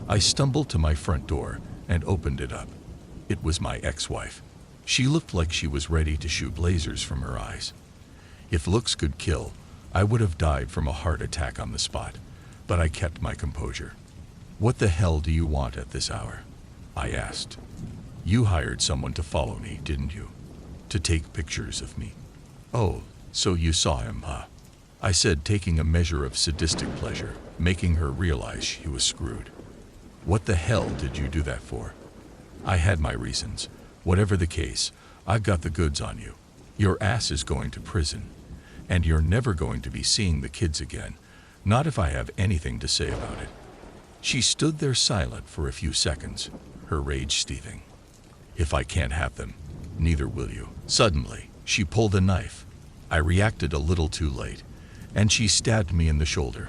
I stumbled to my front door and opened it up. It was my ex-wife. She looked like she was ready to shoot lasers from her eyes. If looks could kill, I would have died from a heart attack on the spot, but I kept my composure. "What the hell do you want at this hour?" I asked. "You hired someone to follow me, didn't you? To take pictures of me?" "Oh, so you saw him, huh?" I said, taking a measure of sadistic pleasure, making her realize she was screwed. "What the hell did you do that for?" "I had my reasons. Whatever the case, I've got the goods on you. Your ass is going to prison, and you're never going to be seeing the kids again, not if I have anything to say about it." She stood there silent for a few seconds, her rage seething. "If I can't have them, neither will you." Suddenly, she pulled a knife. I reacted a little too late, and she stabbed me in the shoulder.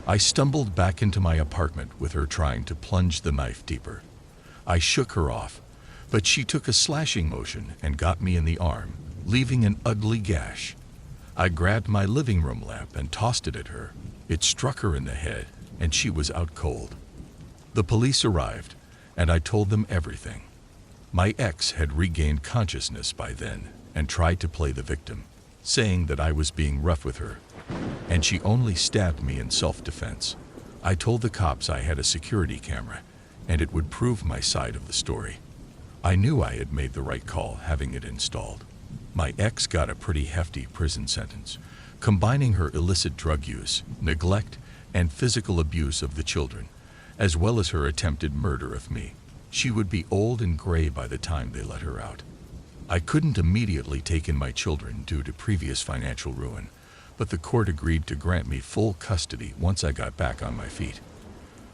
I stumbled back into my apartment with her trying to plunge the knife deeper. I shook her off, but she took a slashing motion and got me in the arm, leaving an ugly gash. I grabbed my living room lamp and tossed it at her. It struck her in the head, and she was out cold. The police arrived, and I told them everything. My ex had regained consciousness by then and tried to play the victim, saying that I was being rough with her, and she only stabbed me in self-defense. I told the cops I had a security camera, and it would prove my side of the story. I knew I had made the right call having it installed. My ex got a pretty hefty prison sentence, combining her illicit drug use, neglect, and physical abuse of the children, as well as her attempted murder of me. She would be old and gray by the time they let her out. I couldn't immediately take in my children due to previous financial ruin, but the court agreed to grant me full custody once I got back on my feet.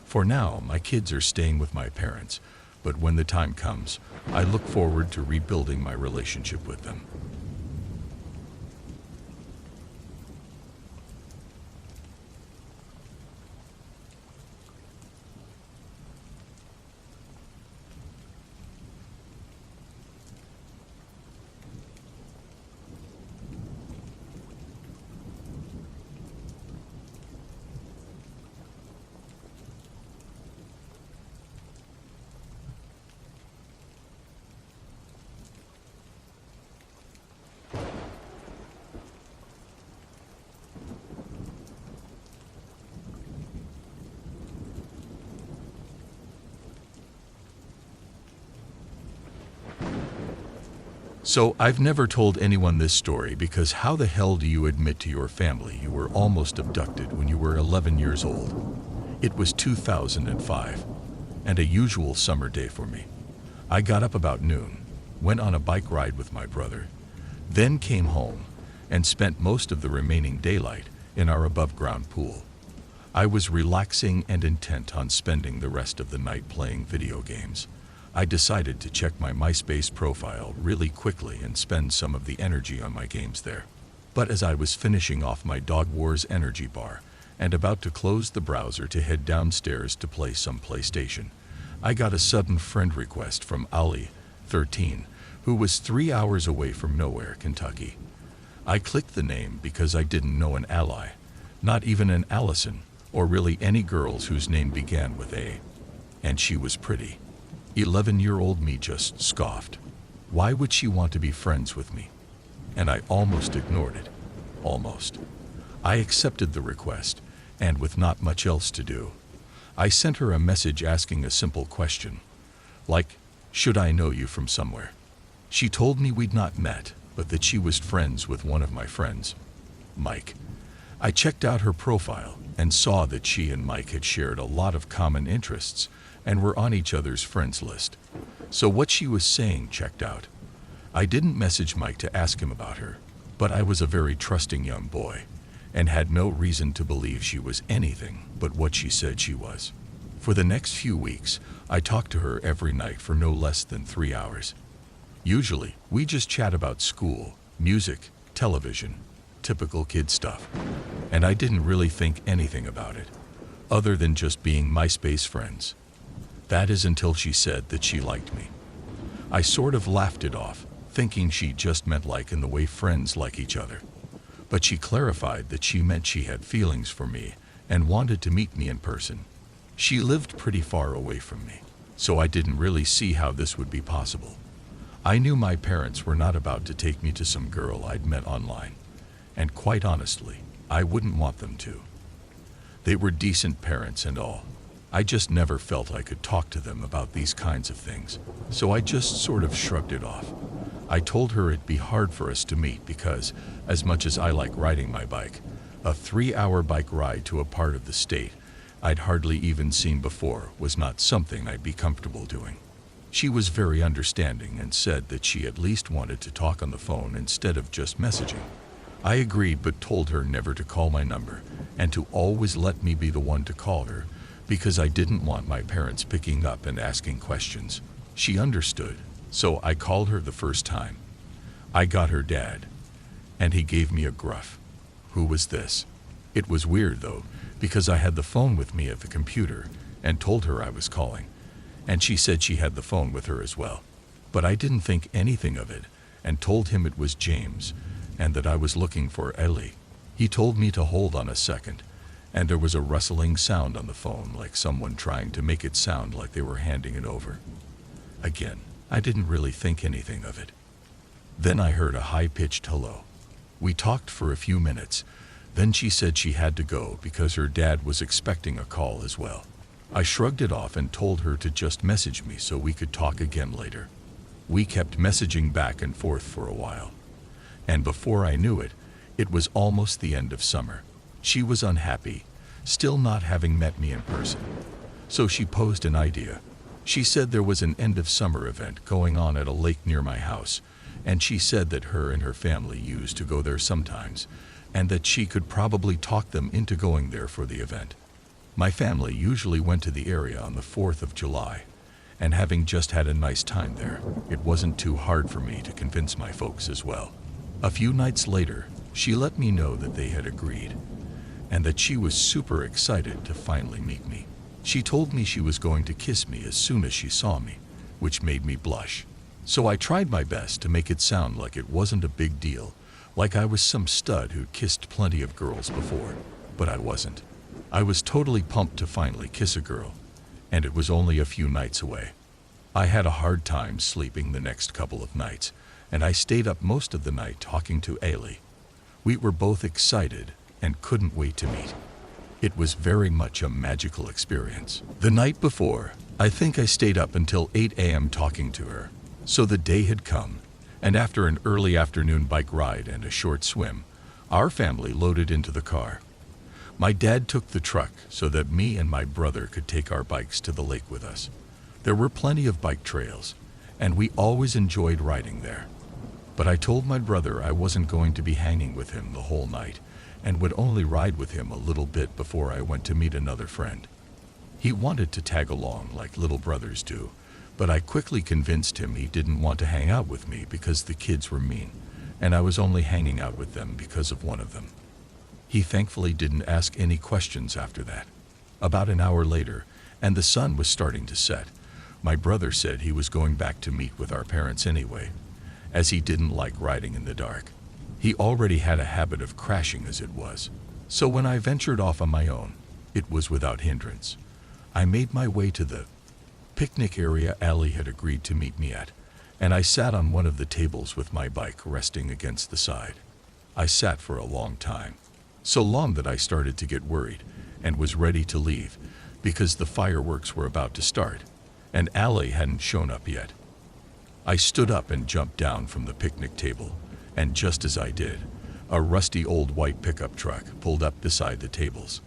For now, my kids are staying with my parents, but when the time comes, I look forward to rebuilding my relationship with them. So I've never told anyone this story because how the hell do you admit to your family you were almost abducted when you were 11 years old? It was 2005, and a usual summer day for me. I got up about noon, went on a bike ride with my brother, then came home and spent most of the remaining daylight in our above-ground pool. I was relaxing and intent on spending the rest of the night playing video games. I decided to check my MySpace profile really quickly and spend some of the energy on my games there. But as I was finishing off my Dog Wars energy bar and about to close the browser to head downstairs to play some PlayStation, I got a sudden friend request from Ali, 13, who was 3 hours away from nowhere, Kentucky. I clicked the name because I didn't know an Ally, not even an Allison, or really any girls whose name began with A. And she was pretty. 11-year-old me just scoffed. Why would she want to be friends with me? And I almost ignored it. Almost. I accepted the request, and with not much else to do, I sent her a message asking a simple question, like, should I know you from somewhere? She told me we'd not met, but that she was friends with one of my friends, Mike. I checked out her profile and saw that she and Mike had shared a lot of common interests and were on each other's friends list. So what she was saying checked out. I didn't message Mike to ask him about her, but I was a very trusting young boy and had no reason to believe she was anything but what she said she was. For the next few weeks, I talked to her every night for no less than 3 hours. Usually, we just chat about school, music, television, typical kid stuff. And I didn't really think anything about it, other than just being MySpace friends. That is until she said that she liked me. I sort of laughed it off, thinking she just meant like in the way friends like each other. But she clarified that she meant she had feelings for me and wanted to meet me in person. She lived pretty far away from me, so I didn't really see how this would be possible. I knew my parents were not about to take me to some girl I'd met online, and quite honestly, I wouldn't want them to. They were decent parents and all. I just never felt I could talk to them about these kinds of things, so I just sort of shrugged it off. I told her it'd be hard for us to meet because, as much as I like riding my bike, a 3-hour bike ride to a part of the state I'd hardly even seen before was not something I'd be comfortable doing. She was very understanding and said that she at least wanted to talk on the phone instead of just messaging. I agreed but told her never to call my number and to always let me be the one to call her because I didn't want my parents picking up and asking questions. She understood, so I called her the first time. I got her dad, and he gave me a gruff. Who was this? It was weird though, because I had the phone with me at the computer and told her I was calling, and she said she had the phone with her as well. But I didn't think anything of it and told him it was James and that I was looking for Ellie. He told me to hold on a second, and there was a rustling sound on the phone like someone trying to make it sound like they were handing it over. Again, I didn't really think anything of it. Then I heard a high-pitched hello. We talked for a few minutes, then she said she had to go because her dad was expecting a call as well. I shrugged it off and told her to just message me so we could talk again later. We kept messaging back and forth for a while. And before I knew it, it was almost the end of summer. She was unhappy, still not having met me in person. So she posed an idea. She said there was an end-of-summer event going on at a lake near my house, and she said that her and her family used to go there sometimes, and that she could probably talk them into going there for the event. My family usually went to the area on the 4th of July, and having just had a nice time there, it wasn't too hard for me to convince my folks as well. A few nights later, she let me know that they had agreed, and that she was super excited to finally meet me. She told me she was going to kiss me as soon as she saw me, which made me blush. So I tried my best to make it sound like it wasn't a big deal, like I was some stud who'd kissed plenty of girls before, but I wasn't. I was totally pumped to finally kiss a girl, and it was only a few nights away. I had a hard time sleeping the next couple of nights, and I stayed up most of the night talking to Ailey. We were both excited and couldn't wait to meet. It was very much a magical experience. The night before, I think I stayed up until 8 a.m. talking to her. So the day had come, And after an early afternoon bike ride and a short swim, our family loaded into the car. My dad took the truck so that me and my brother could take our bikes to the lake with us. There were plenty of bike trails, and we always enjoyed riding there. But I told my brother I wasn't going to be hanging with him the whole night and would only ride with him a little bit before I went to meet another friend. He wanted to tag along like little brothers do, but I quickly convinced him he didn't want to hang out with me because the kids were mean, and I was only hanging out with them because of one of them. He thankfully didn't ask any questions after that. About an hour later, and the sun was starting to set, my brother said he was going back to meet with our parents anyway, as he didn't like riding in the dark. He already had a habit of crashing as it was. So when I ventured off on my own, it was without hindrance. I made my way to the picnic area Allie had agreed to meet me at, and I sat on one of the tables with my bike resting against the side. I sat for a long time. So long that I started to get worried and was ready to leave because the fireworks were about to start, and Allie hadn't shown up yet. I stood up and jumped down from the picnic table, and just as I did, a rusty old white pickup truck pulled up beside the tables.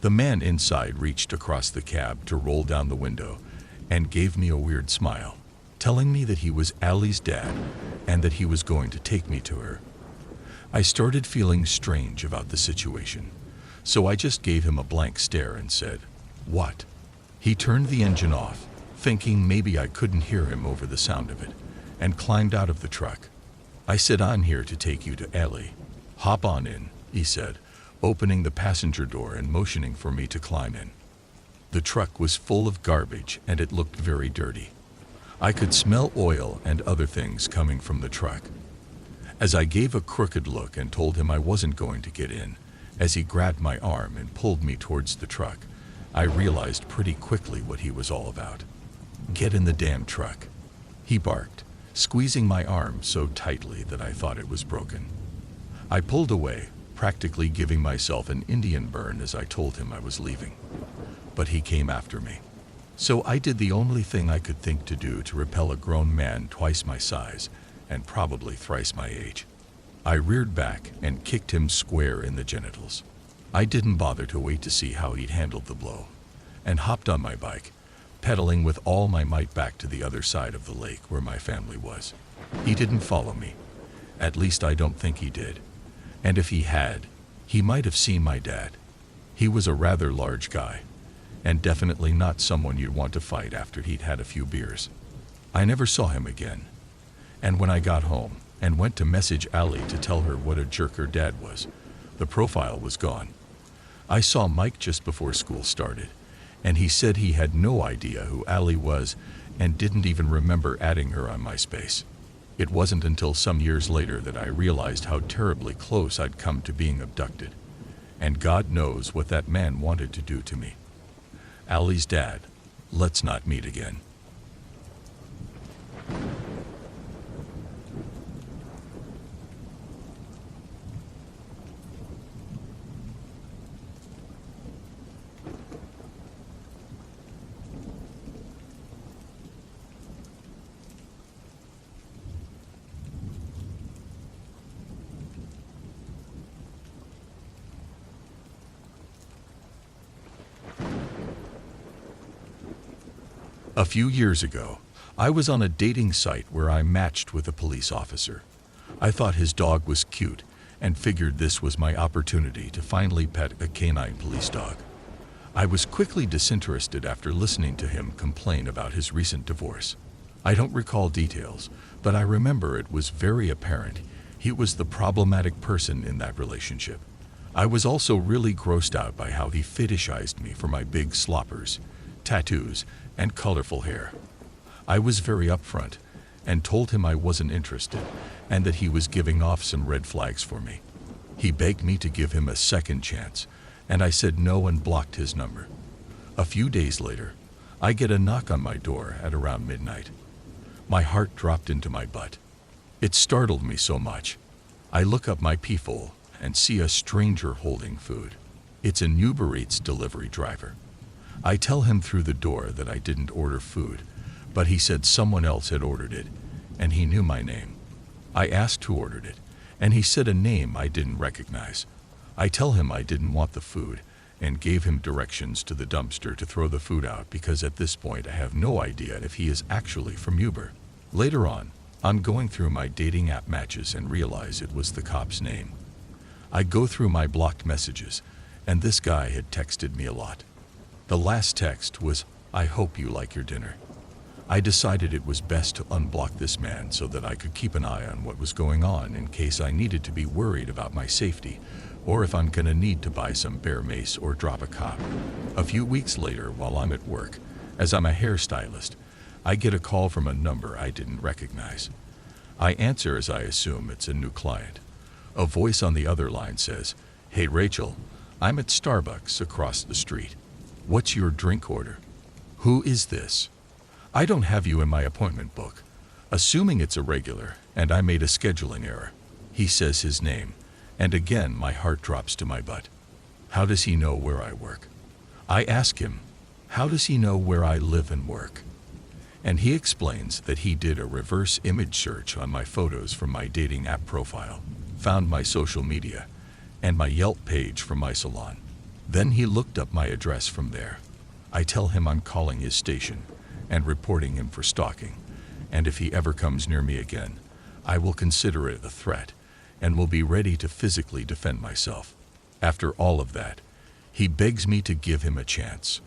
The man inside reached across the cab to roll down the window and gave me a weird smile, telling me that he was Allie's dad and that he was going to take me to her. I started feeling strange about the situation, so I just gave him a blank stare and said, "What?" He turned the engine off, thinking maybe I couldn't hear him over the sound of it, and climbed out of the truck. "I said I'm here to take you to Allie. Hop on in," he said, opening the passenger door and motioning for me to climb in. The truck was full of garbage and it looked very dirty. I could smell oil and other things coming from the truck. As I gave a crooked look and told him I wasn't going to get in, as he grabbed my arm and pulled me towards the truck, I realized pretty quickly what he was all about. "Get in the damn truck," he barked, squeezing my arm so tightly that I thought it was broken. I pulled away, practically giving myself an Indian burn as I told him I was leaving. But he came after me. So I did the only thing I could think to do to repel a grown man twice my size and probably thrice my age. I reared back and kicked him square in the genitals. I didn't bother to wait to see how he'd handled the blow, and hopped on my bike, pedaling with all my might back to the other side of the lake where my family was. He didn't follow me. At least I don't think he did. And if he had, he might have seen my dad. He was a rather large guy, and definitely not someone you'd want to fight after he'd had a few beers. I never saw him again. And when I got home and went to message Allie to tell her what a jerk her dad was, the profile was gone. I saw Mike just before school started, and he said he had no idea who Allie was and didn't even remember adding her on MySpace. It wasn't until some years later that I realized how terribly close I'd come to being abducted, and God knows what that man wanted to do to me. Allie's dad, let's not meet again. A few years ago, I was on a dating site where I matched with a police officer. I thought his dog was cute and figured this was my opportunity to finally pet a canine police dog. I was quickly disinterested after listening to him complain about his recent divorce. I don't recall details, but I remember it was very apparent he was the problematic person in that relationship. I was also really grossed out by how he fetishized me for my big sloppers, tattoos, and colorful hair. I was very upfront and told him I wasn't interested and that he was giving off some red flags for me. He begged me to give him a second chance, and I said no and blocked his number. A few days later, I get a knock on my door at around midnight. My heart dropped into my butt. It startled me so much. I look up my peephole and see a stranger holding food. It's a Uber Eats delivery driver. I tell him through the door that I didn't order food, but he said someone else had ordered it, and he knew my name. I asked who ordered it, and he said a name I didn't recognize. I tell him I didn't want the food and gave him directions to the dumpster to throw the food out because at this point I have no idea if he is actually from Uber. Later on, I'm going through my dating app matches and realize it was the cop's name. I go through my blocked messages, and this guy had texted me a lot. The last text was, "I hope you like your dinner." I decided it was best to unblock this man so that I could keep an eye on what was going on in case I needed to be worried about my safety, or if I'm gonna need to buy some bear mace or drop a cop. A few weeks later, while I'm at work, as I'm a hairstylist, I get a call from a number I didn't recognize. I answer as I assume it's a new client. A voice on the other line says, "Hey Rachel, I'm at Starbucks across the street. What's your drink order?" Who is this? I don't have you in my appointment book. Assuming it's a regular, and I made a scheduling error. He says his name, and again my heart drops to my butt. How does he know where I work? I ask him, how does he know where I live and work? And he explains that he did a reverse image search on my photos from my dating app profile, found my social media, and my Yelp page from my salon. Then he looked up my address from there. I tell him I'm calling his station and reporting him for stalking, and if he ever comes near me again, I will consider it a threat and will be ready to physically defend myself. After all of that, he begs me to give him a chance.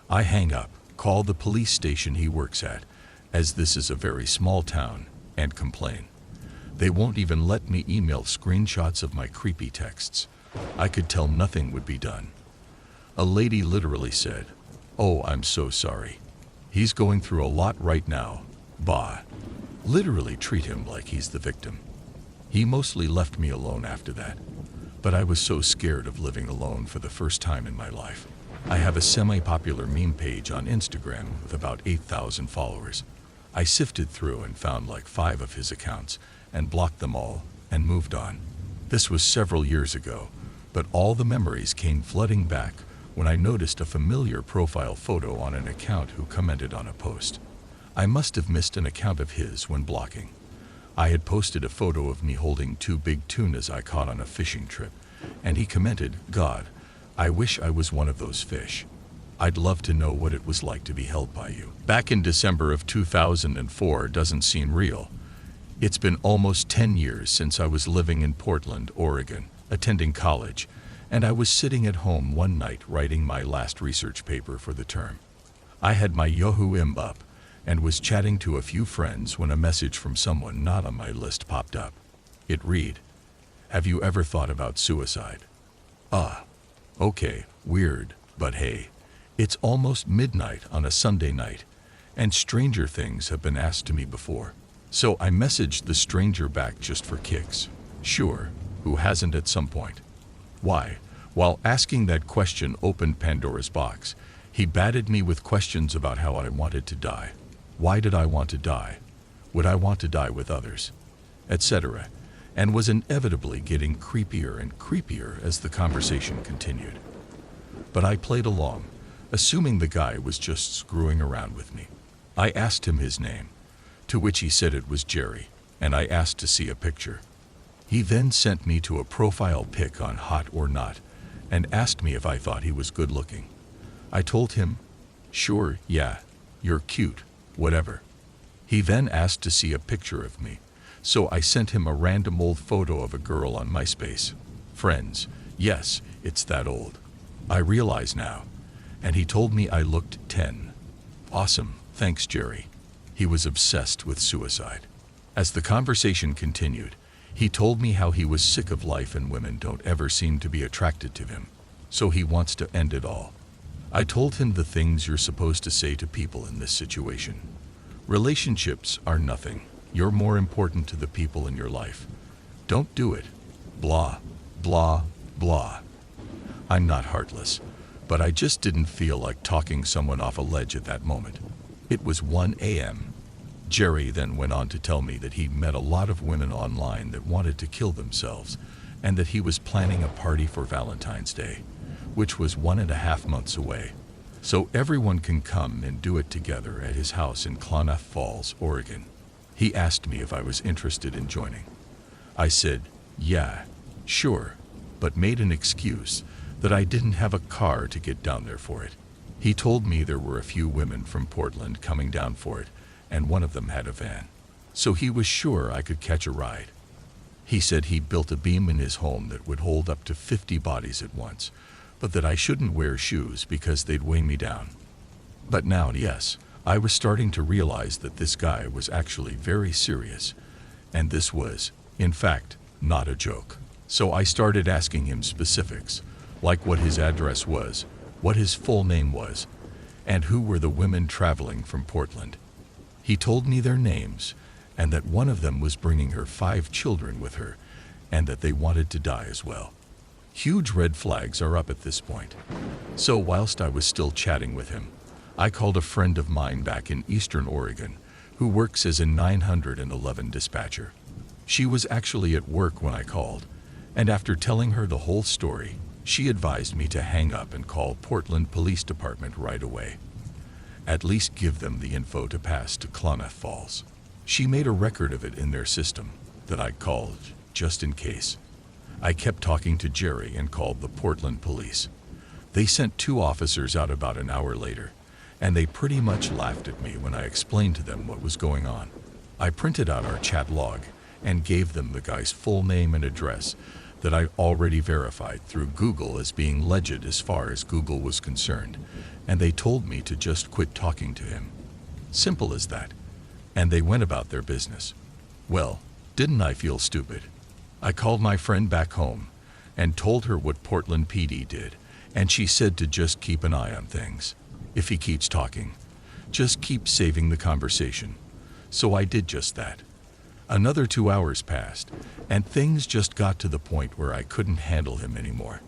I hang up, call the police station he works at, as this is a very small town, and complain. They won't even let me email screenshots of my creepy texts. I could tell nothing would be done. A lady literally said, "Oh, I'm so sorry. He's going through a lot right now. Bah." Literally treat him like he's the victim. He mostly left me alone after that, but I was so scared of living alone for the first time in my life. I have a semi-popular meme page on Instagram with about 8,000 followers. I sifted through and found like 5 of his accounts and blocked them all and moved on. This was several years ago, but all the memories came flooding back when I noticed a familiar profile photo on an account who commented on a post. I must have missed an account of his when blocking. I had posted a photo of me holding 2 big tunas I caught on a fishing trip, and he commented, "God, I wish I was one of those fish. I'd love to know what it was like to be held by you." Back in December of 2004 doesn't seem real. It's been almost 10 years since I was living in Portland, Oregon, attending college, and I was sitting at home one night writing my last research paper for the term. I had my Yahoo Im up and was chatting to a few friends when a message from someone not on my list popped up. It read, "Have you ever thought about suicide?" Okay, weird, but hey, it's almost midnight on a Sunday night, and stranger things have been asked to me before. So I messaged the stranger back just for kicks. Sure, who hasn't at some point? Why, while asking that question opened Pandora's box, he batted me with questions about how I wanted to die. Why did I want to die? Would I want to die with others? Etc., and was inevitably getting creepier and creepier as the conversation continued. But I played along, assuming the guy was just screwing around with me. I asked him his name, to which he said it was Jerry, and I asked to see a picture. He then sent me to a profile pic on Hot or Not, and asked me if I thought he was good looking. I told him, "Sure, yeah, you're cute, whatever." He then asked to see a picture of me, so I sent him a random old photo of a girl on MySpace. Friends, yes, it's that old. I realize now. And he told me I looked 10. Awesome, thanks Jerry. He was obsessed with suicide. As the conversation continued, he told me how he was sick of life and women don't ever seem to be attracted to him, so he wants to end it all. I told him the things you're supposed to say to people in this situation. Relationships are nothing. You're more important to the people in your life. Don't do it. Blah, blah, blah. I'm not heartless, but I just didn't feel like talking someone off a ledge at that moment. It was 1 a.m. Jerry then went on to tell me that he'd met a lot of women online that wanted to kill themselves, and that he was planning a party for Valentine's Day, which was 1.5 months away. So everyone can come and do it together at his house in Klamath Falls, Oregon. He asked me if I was interested in joining. I said, yeah, sure, but made an excuse that I didn't have a car to get down there for it. He told me there were a few women from Portland coming down for it, and one of them had a van. So he was sure I could catch a ride. He said he built a beam in his home that would hold up to 50 bodies at once, but that I shouldn't wear shoes because they'd weigh me down. But now, yes, I was starting to realize that this guy was actually very serious, and this was, in fact, not a joke. So I started asking him specifics, like what his address was, what his full name was, and who were the women traveling from Portland. He told me their names, and that one of them was bringing her 5 children with her, and that they wanted to die as well. Huge red flags are up at this point. So whilst I was still chatting with him, I called a friend of mine back in Eastern Oregon who works as a 911 dispatcher. She was actually at work when I called, and after telling her the whole story, she advised me to hang up and call Portland Police Department right away. At least give them the info to pass to Klamath Falls. She made a record of it in their system that I called just in case. I kept talking to Jerry and called the Portland police. They sent 2 officers out about an hour later, and they pretty much laughed at me when I explained to them what was going on. I printed out our chat log and gave them the guy's full name and address that I already verified through Google as being legit as far as Google was concerned, and they told me to just quit talking to him. Simple as that. And they went about their business. Well, didn't I feel stupid? I called my friend back home and told her what Portland PD did, and she said to just keep an eye on things. If he keeps talking, just keep saving the conversation. So I did just that. Another 2 hours passed, and things just got to the point where I couldn't handle him anymore.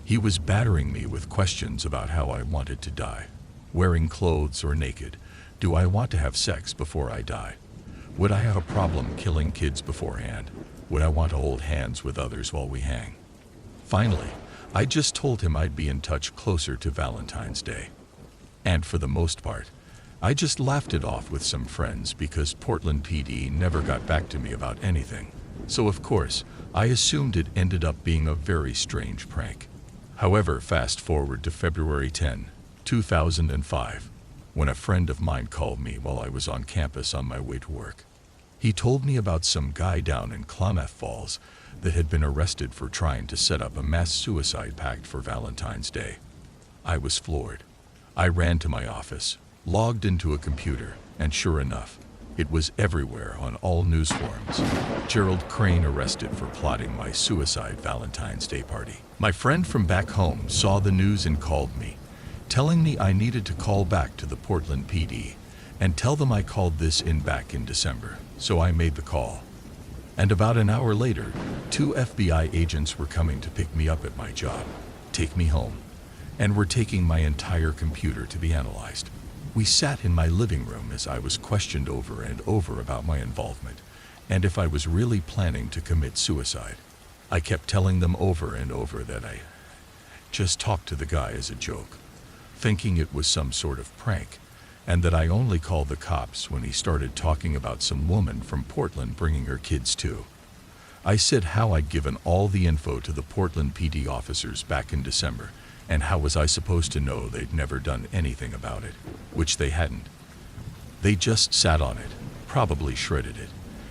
He was battering me with questions about how I wanted to die. Wearing clothes or naked? Do I want to have sex before I die? Would I have a problem killing kids beforehand? Would I want to hold hands with others while we hang? Finally, I just told him I'd be in touch closer to Valentine's Day. And for the most part, I just laughed it off with some friends because Portland PD never got back to me about anything. So of course, I assumed it ended up being a very strange prank. However, fast forward to February 10, 2005, when a friend of mine called me while I was on campus on my way to work. He told me about some guy down in Klamath Falls that had been arrested for trying to set up a mass suicide pact for Valentine's Day. I was floored. I ran to my office, logged into a computer, and sure enough, it was everywhere on all news forums. Gerald Crane arrested for plotting my suicide Valentine's Day party. My friend from back home saw the news and called me, telling me I needed to call back to the Portland PD and tell them I called this in back in December. So I made the call. And about an hour later, 2 FBI agents were coming to pick me up at my job, take me home, and were taking my entire computer to be analyzed. We sat in my living room as I was questioned over and over about my involvement, and if I was really planning to commit suicide. I kept telling them over and over that I just talked to the guy as a joke, thinking it was some sort of prank, and that I only called the cops when he started talking about some woman from Portland bringing her kids too. I said how I'd given all the info to the Portland PD officers back in December, and how was I supposed to know they'd never done anything about it, which they hadn't. They just sat on it, probably shredded it,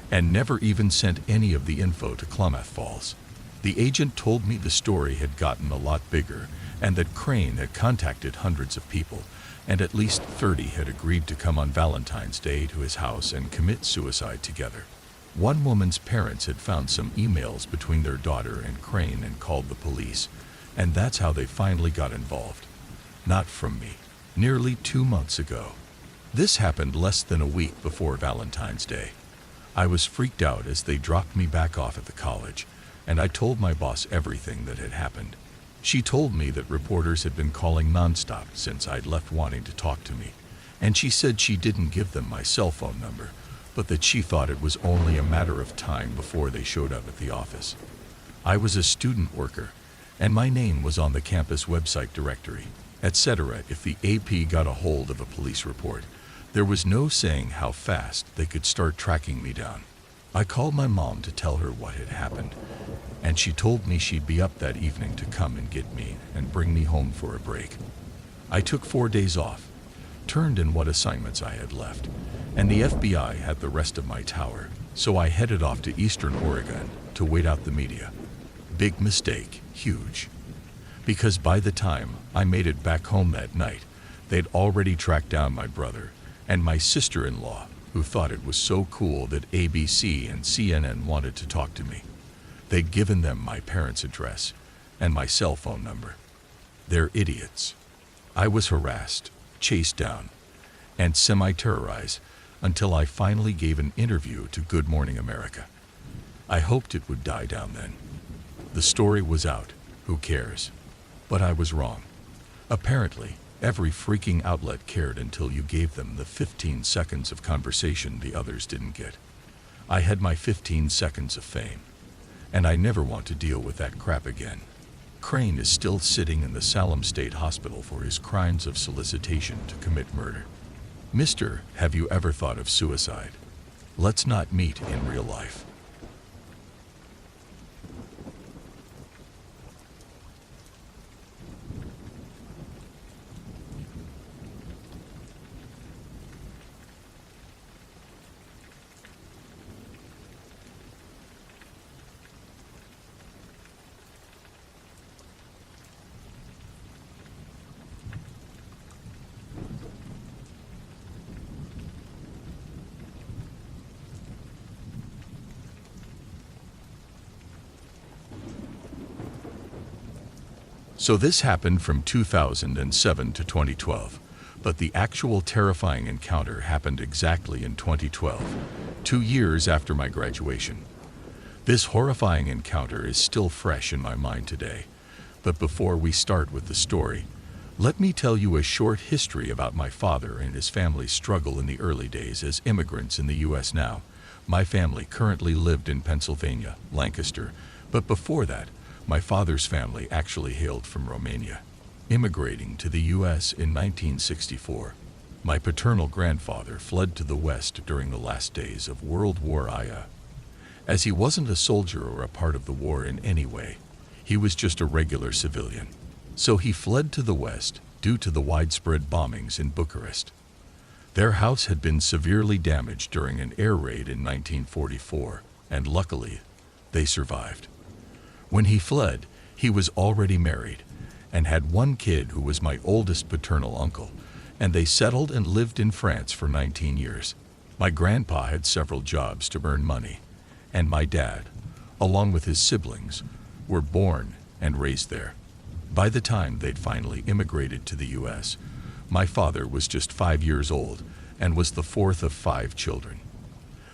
and never even sent any of the info to Klamath Falls. The agent told me the story had gotten a lot bigger, and that Crane had contacted hundreds of people, and at least 30 had agreed to come on Valentine's Day to his house and commit suicide together. One woman's parents had found some emails between their daughter and Crane and called the police, and that's how they finally got involved. Not from me. Nearly 2 months ago. This happened less than a week before Valentine's Day. I was freaked out as they dropped me back off at the college, and I told my boss everything that had happened. She told me that reporters had been calling nonstop since I'd left wanting to talk to me, and she said she didn't give them my cell phone number, but that she thought it was only a matter of time before they showed up at the office. I was a student worker, and my name was on the campus website directory, etc. If the AP got a hold of a police report, There was no saying how fast they could start tracking me down. I called my mom to tell her what had happened, and she told me she'd be up that evening to come and get me and bring me home for a break. I took 4 days off, turned in what assignments I had left, and the FBI had the rest of my tower, so I headed off to Eastern Oregon to wait out the media. Big mistake, huge. Because by the time I made it back home that night, they'd already tracked down my brother and my sister-in-law, who thought it was so cool that ABC and CNN wanted to talk to me. They'd given them my parents' address and my cell phone number. They're idiots. I was harassed, chased down, and semi-terrorized until I finally gave an interview to Good Morning America. I hoped it would die down then. The story was out, who cares? But I was wrong. Apparently, every freaking outlet cared until you gave them the 15 seconds of conversation the others didn't get. I had my 15 seconds of fame, and I never want to deal with that crap again. Crane is still sitting in the Salem State Hospital for his crimes of solicitation to commit murder. Mister, have you ever thought of suicide? Let's not meet in real life. So this happened from 2007 to 2012, but the actual terrifying encounter happened exactly in 2012, 2 years after my graduation. This horrifying encounter is still fresh in my mind today, but before we start with the story, let me tell you a short history about my father and his family's struggle in the early days as immigrants in the U.S. Now, my family currently lived in Pennsylvania, Lancaster, but before that, my father's family actually hailed from Romania, immigrating to the U.S. in 1964. My paternal grandfather fled to the West during the last days of World War I. As he wasn't a soldier or a part of the war in any way, he was just a regular civilian. So he fled to the West due to the widespread bombings in Bucharest. Their house had been severely damaged during an air raid in 1944, and luckily, they survived. When he fled, he was already married and had one kid who was my oldest paternal uncle, and they settled and lived in France for 19 years. My grandpa had several jobs to earn money, and my dad, along with his siblings, were born and raised there. By the time they'd finally immigrated to the U.S., my father was just 5 years old and was the fourth of 5 children.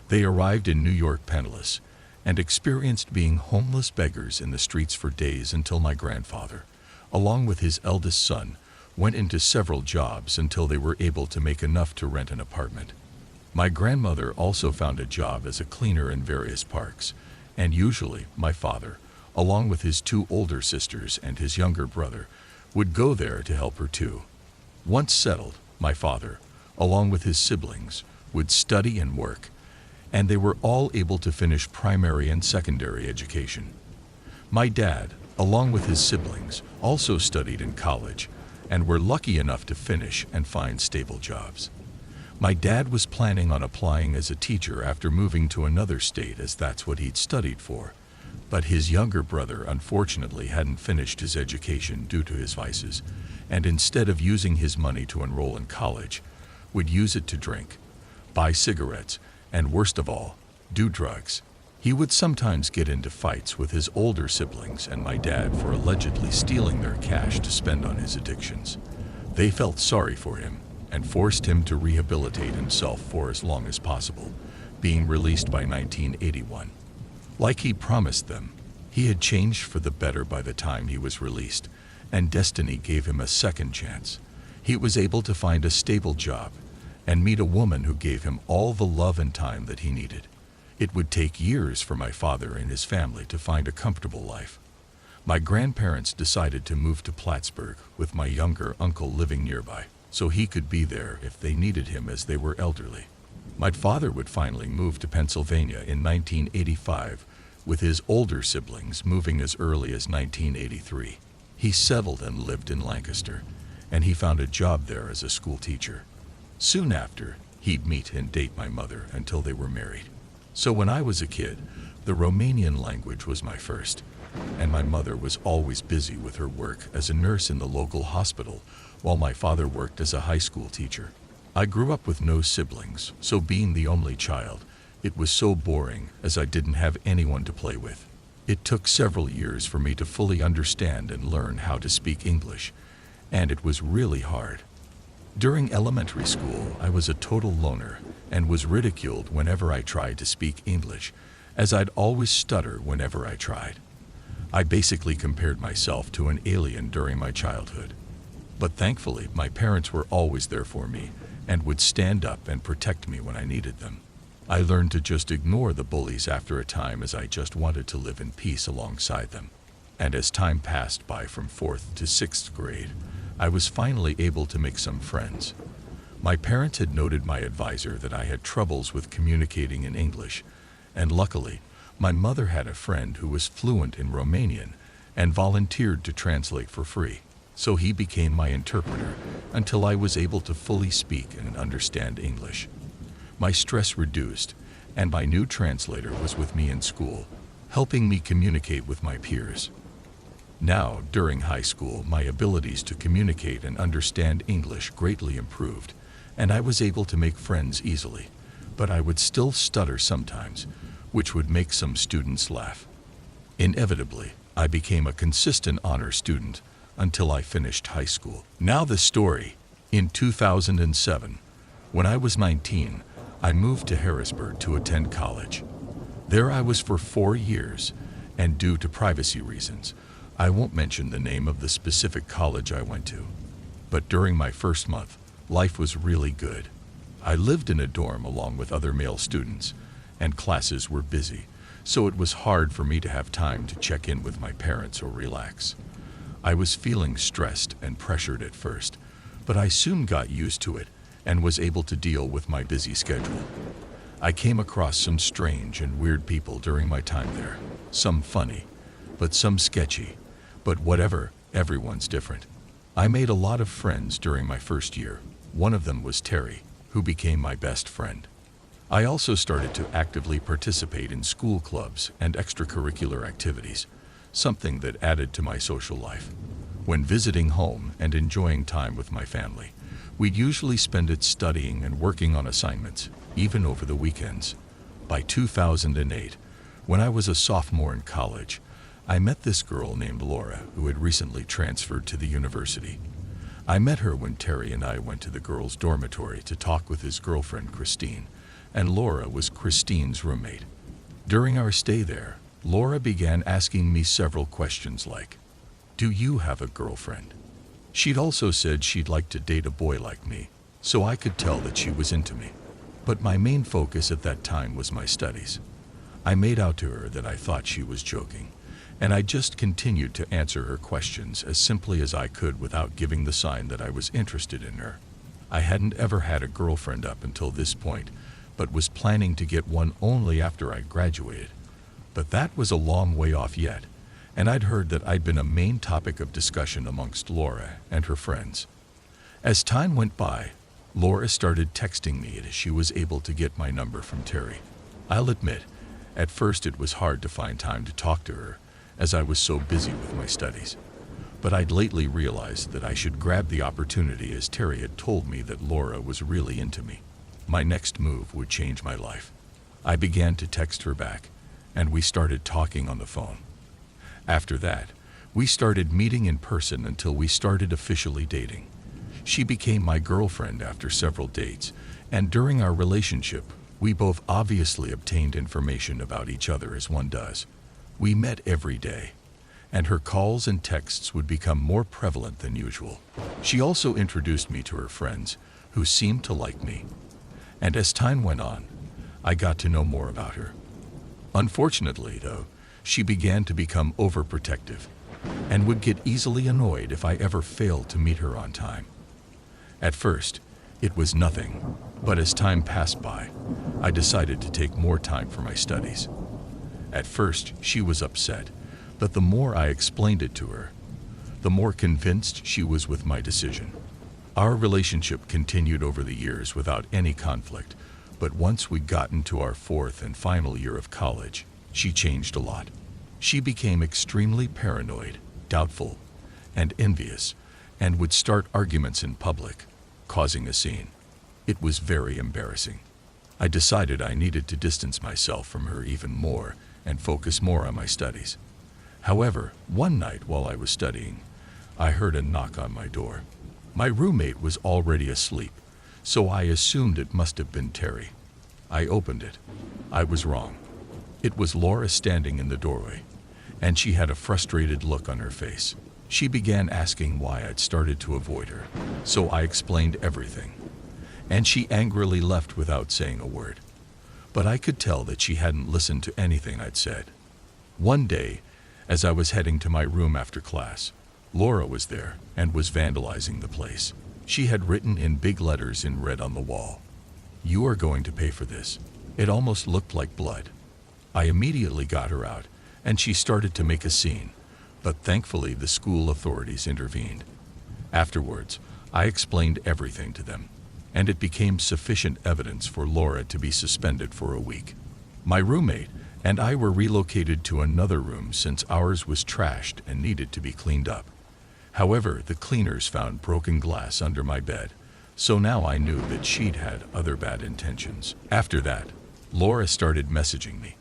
They arrived in New York penniless and experienced being homeless beggars in the streets for days until my grandfather, along with his eldest son, went into several jobs until they were able to make enough to rent an apartment. My grandmother also found a job as a cleaner in various parks, and usually my father, along with his 2 older sisters and his younger brother, would go there to help her too. Once settled, my father, along with his siblings, would study and work, and they were all able to finish primary and secondary education. My dad, along with his siblings, also studied in college and were lucky enough to finish and find stable jobs. My dad was planning on applying as a teacher after moving to another state, as that's what he'd studied for, but his younger brother unfortunately hadn't finished his education due to his vices, and instead of using his money to enroll in college, would use it to drink, buy cigarettes, and worst of all, do drugs. He would sometimes get into fights with his older siblings and my dad for allegedly stealing their cash to spend on his addictions. They felt sorry for him and forced him to rehabilitate himself for as long as possible, being released by 1981. Like he promised them, he had changed for the better by the time he was released, and destiny gave him a second chance. He was able to find a stable job and meet a woman who gave him all the love and time that he needed. It would take years for my father and his family to find a comfortable life. My grandparents decided to move to Plattsburgh with my younger uncle living nearby. so he could be there if they needed him as they were elderly. My father would finally move to Pennsylvania in 1985, with his older siblings moving as early as 1983. He settled and lived in Lancaster, and he found a job there as a school teacher. Soon after, he'd meet and date my mother until they were married. So when I was a kid, the Romanian language was my first, and my mother was always busy with her work as a nurse in the local hospital, while my father worked as a high school teacher. I grew up with no siblings, so being the only child, it was so boring as I didn't have anyone to play with. It took several years for me to fully understand and learn how to speak English, and it was really hard. During elementary school, I was a total loner and was ridiculed whenever I tried to speak English, as I'd always stutter whenever I tried. I basically compared myself to an alien during my childhood. But thankfully, my parents were always there for me and would stand up and protect me when I needed them. I learned to just ignore the bullies after a time, as I just wanted to live in peace alongside them. And as time passed by from 4th to 6th grade, I was finally able to make some friends. My parents had noted my advisor that I had troubles with communicating in English, and luckily, my mother had a friend who was fluent in Romanian and volunteered to translate for free. So he became my interpreter until I was able to fully speak and understand English. My stress reduced, and my new translator was with me in school, helping me communicate with my peers. Now, during high school, my abilities to communicate and understand English greatly improved, and I was able to make friends easily, but I would still stutter sometimes, which would make some students laugh. Inevitably, I became a consistent honor student until I finished high school. Now the story. In 2007, when I was 19, I moved to Harrisburg to attend college. There I was for 4 years, and due to privacy reasons, I won't mention the name of the specific college I went to. But during my first month, life was really good. I lived in a dorm along with other male students, and classes were busy, so it was hard for me to have time to check in with my parents or relax. I was feeling stressed and pressured at first, but I soon got used to it and was able to deal with my busy schedule. I came across some strange and weird people during my time there, some funny, but some sketchy, but whatever, everyone's different. I made a lot of friends during my first year. One of them was Terry, who became my best friend. I also started to actively participate in school clubs and extracurricular activities, something that added to my social life. When visiting home and enjoying time with my family, we'd usually spend it studying and working on assignments, even over the weekends. By 2008, when I was a sophomore in college, I met this girl named Laura who had recently transferred to the university. I met her when Terry and I went to the girls' dormitory to talk with his girlfriend Christine, and Laura was Christine's roommate. During our stay there, Laura began asking me several questions like, "Do you have a girlfriend?" She'd also said she'd like to date a boy like me, so I could tell that she was into me. But my main focus at that time was my studies. I made out to her that I thought she was joking, and I just continued to answer her questions as simply as I could without giving the sign that I was interested in her. I hadn't ever had a girlfriend up until this point, but was planning to get one only after I graduated. But that was a long way off yet, and I'd heard that I'd been a main topic of discussion amongst Laura and her friends. As time went by, Laura started texting me as she was able to get my number from Terry. I'll admit, at first it was hard to find time to talk to her, as I was so busy with my studies. But I'd lately realized that I should grab the opportunity, as Terry had told me that Laura was really into me. My next move would change my life. I began to text her back, and we started talking on the phone. After that, we started meeting in person until we started officially dating. She became my girlfriend after several dates, and during our relationship, we both obviously obtained information about each other as one does. We met every day, and her calls and texts would become more prevalent than usual. She also introduced me to her friends, who seemed to like me. And as time went on, I got to know more about her. Unfortunately, though, she began to become overprotective and would get easily annoyed if I ever failed to meet her on time. At first, it was nothing, but as time passed by, I decided to take more time for my studies. At first, she was upset, but the more I explained it to her, the more convinced she was with my decision. Our relationship continued over the years without any conflict, but once we got into our fourth and final year of college, she changed a lot. She became extremely paranoid, doubtful, and envious, and would start arguments in public, causing a scene. It was very embarrassing. I decided I needed to distance myself from her even more and focus more on my studies. However, one night while I was studying, I heard a knock on my door. My roommate was already asleep, so I assumed it must have been Terry. I opened it. I was wrong. It was Laura standing in the doorway, and she had a frustrated look on her face. She began asking why I'd started to avoid her, so I explained everything, and she angrily left without saying a word. But I could tell that she hadn't listened to anything I'd said. One day, as I was heading to my room after class, Laura was there and was vandalizing the place. She had written in big letters in red on the wall, "You are going to pay for this." It almost looked like blood. I immediately got her out, and she started to make a scene, but thankfully the school authorities intervened. Afterwards, I explained everything to them, and it became sufficient evidence for Laura to be suspended for a week. My roommate and I were relocated to another room since ours was trashed and needed to be cleaned up. However, the cleaners found broken glass under my bed, so now I knew that she'd had other bad intentions. After that, Laura started messaging me,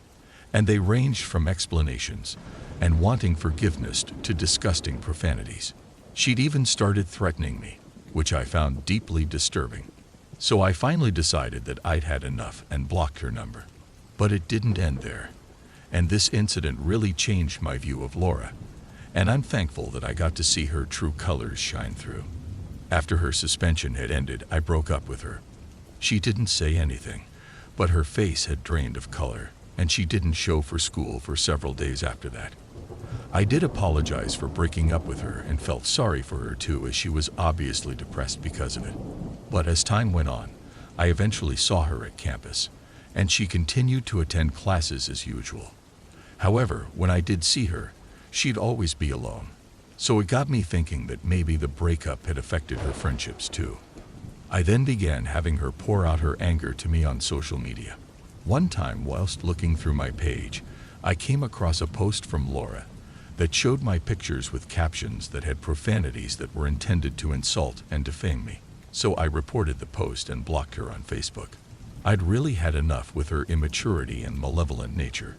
and they ranged from explanations and wanting forgiveness to disgusting profanities. She'd even started threatening me, which I found deeply disturbing. So I finally decided that I'd had enough and blocked her number. But it didn't end there, and this incident really changed my view of Laura, and I'm thankful that I got to see her true colors shine through. After her suspension had ended, I broke up with her. She didn't say anything, but her face had drained of color, and she didn't show for school for several days after that. I did apologize for breaking up with her and felt sorry for her too, as she was obviously depressed because of it. But as time went on, I eventually saw her at campus, and she continued to attend classes as usual. However, when I did see her, she'd always be alone. So it got me thinking that maybe the breakup had affected her friendships too. I then began having her pour out her anger to me on social media. One time, whilst looking through my page, I came across a post from Laura that showed my pictures with captions that had profanities that were intended to insult and defame me. So I reported the post and blocked her on Facebook. I'd really had enough with her immaturity and malevolent nature.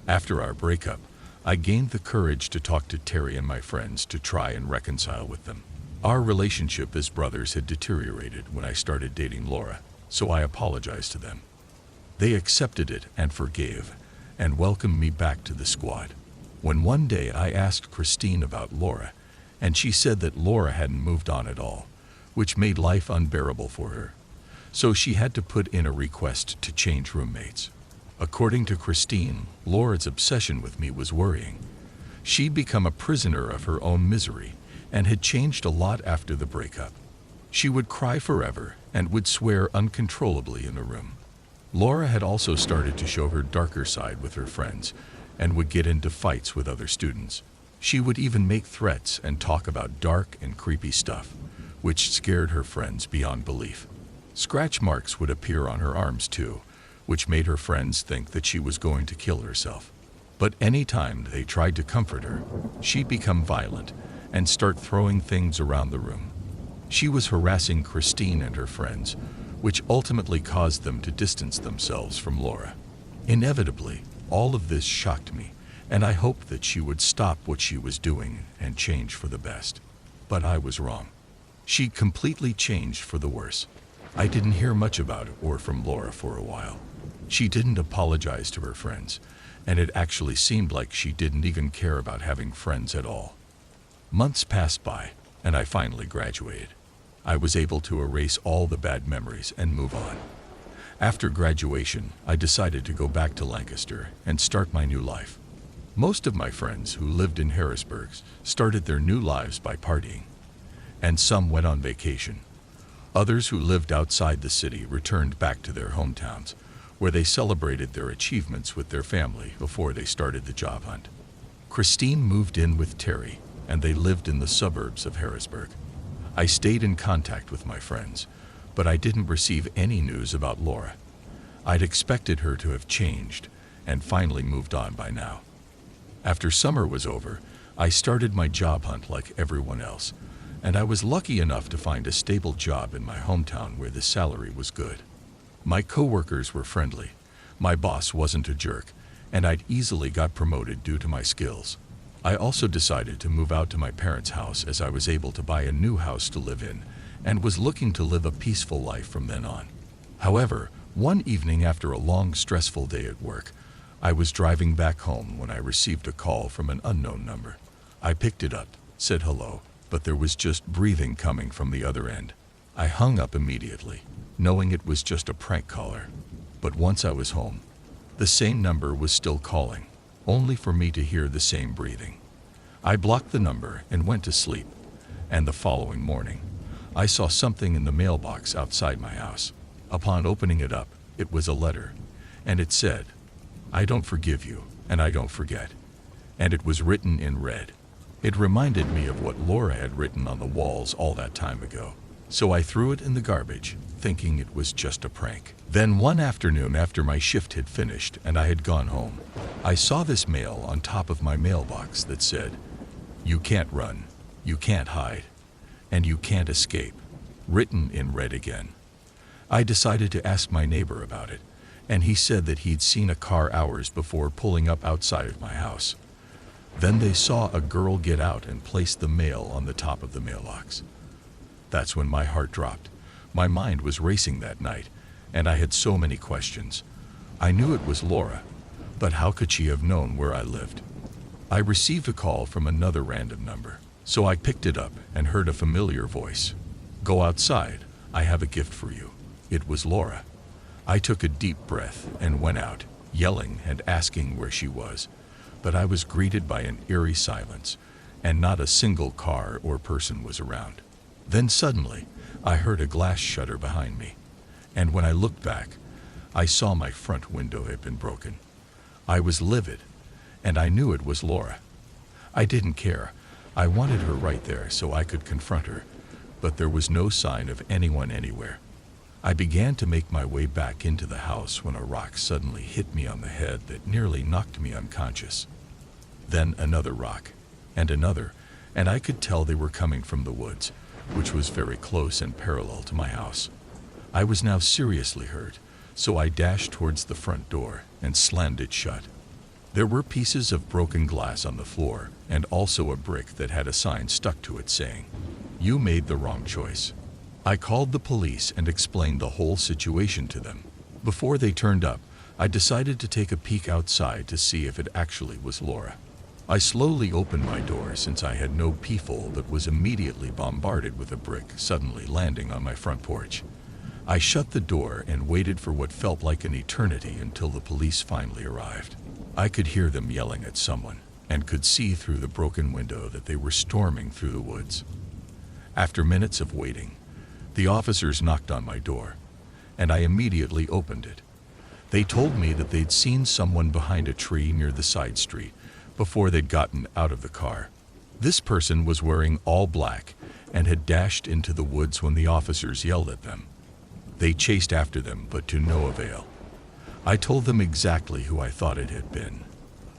After our breakup, I gained the courage to talk to Terry and my friends to try and reconcile with them. Our relationship as brothers had deteriorated when I started dating Laura, so I apologized to them. They accepted it and forgave, and welcomed me back to the squad. When one day I asked Christine about Laura, and she said that Laura hadn't moved on at all, which made life unbearable for her. So she had to put in a request to change roommates. According to Christine, Laura's obsession with me was worrying. She'd become a prisoner of her own misery and had changed a lot after the breakup. She would cry forever and would swear uncontrollably in the room. Laura had also started to show her darker side with her friends and would get into fights with other students. She would even make threats and talk about dark and creepy stuff, which scared her friends beyond belief. Scratch marks would appear on her arms too, which made her friends think that she was going to kill herself. But any time they tried to comfort her, she'd become violent and start throwing things around the room. She was harassing Christine and her friends, which ultimately caused them to distance themselves from Laura. Inevitably, all of this shocked me, and I hoped that she would stop what she was doing and change for the best. But I was wrong. She completely changed for the worse. I didn't hear much about it or from Laura for a while. She didn't apologize to her friends, and it actually seemed like she didn't even care about having friends at all. Months passed by, and I finally graduated. I was able to erase all the bad memories and move on. After graduation, I decided to go back to Lancaster and start my new life. Most of my friends who lived in Harrisburg started their new lives by partying, and some went on vacation, Others who lived outside the city returned back to their hometowns, where they celebrated their achievements with their family before they started the job hunt. Christine moved in with Terry, and they lived in the suburbs of Harrisburg. I stayed in contact with my friends, but I didn't receive any news about Laura. I'd expected her to have changed and finally moved on by now. After summer was over, I started my job hunt like everyone else, and I was lucky enough to find a stable job in my hometown where the salary was good. My coworkers were friendly, my boss wasn't a jerk, and I'd easily got promoted due to my skills. I also decided to move out to my parents' house as I was able to buy a new house to live in and was looking to live a peaceful life from then on. However, one evening after a long, stressful day at work, I was driving back home when I received a call from an unknown number. I picked it up, said hello, but there was just breathing coming from the other end. I hung up immediately, knowing it was just a prank caller. But once I was home, the same number was still calling, only for me to hear the same breathing. I blocked the number and went to sleep, and the following morning, I saw something in the mailbox outside my house. Upon opening it up, it was a letter, and it said, "I don't forgive you, and I don't forget." And it was written in red. It reminded me of what Laura had written on the walls all that time ago. So I threw it in the garbage, thinking it was just a prank. Then one afternoon after my shift had finished and I had gone home, I saw this mail on top of my mailbox that said, "You can't run, you can't hide, and you can't escape," written in red again. I decided to ask my neighbor about it, and he said that he'd seen a car hours before pulling up outside of my house. Then they saw a girl get out and place the mail on the top of the mailbox. That's when my heart dropped. My mind was racing that night, and I had so many questions. I knew it was Laura, but how could she have known where I lived? I received a call from another random number, so I picked it up and heard a familiar voice. "Go outside, I have a gift for you." It was Laura. I took a deep breath and went out, yelling and asking where she was, but I was greeted by an eerie silence, and not a single car or person was around. Then suddenly, I heard a glass shutter behind me, and when I looked back, I saw my front window had been broken. I was livid, and I knew it was Laura. I didn't care. I wanted her right there so I could confront her, but there was no sign of anyone anywhere. I began to make my way back into the house when a rock suddenly hit me on the head that nearly knocked me unconscious. Then another rock, and another, and I could tell they were coming from the woods, which was very close and parallel to my house. I was now seriously hurt, so I dashed towards the front door and slammed it shut. There were pieces of broken glass on the floor, and also a brick that had a sign stuck to it saying, "You made the wrong choice." I called the police and explained the whole situation to them. Before they turned up, I decided to take a peek outside to see if it actually was Laura. I slowly opened my door since I had no peephole, but was immediately bombarded with a brick suddenly landing on my front porch. I shut the door and waited for what felt like an eternity until the police finally arrived. I could hear them yelling at someone and could see through the broken window that they were storming through the woods. After minutes of waiting, the officers knocked on my door, and I immediately opened it. They told me that they'd seen someone behind a tree near the side street before they'd gotten out of the car. This person was wearing all black and had dashed into the woods when the officers yelled at them. They chased after them, but to no avail. I told them exactly who I thought it had been,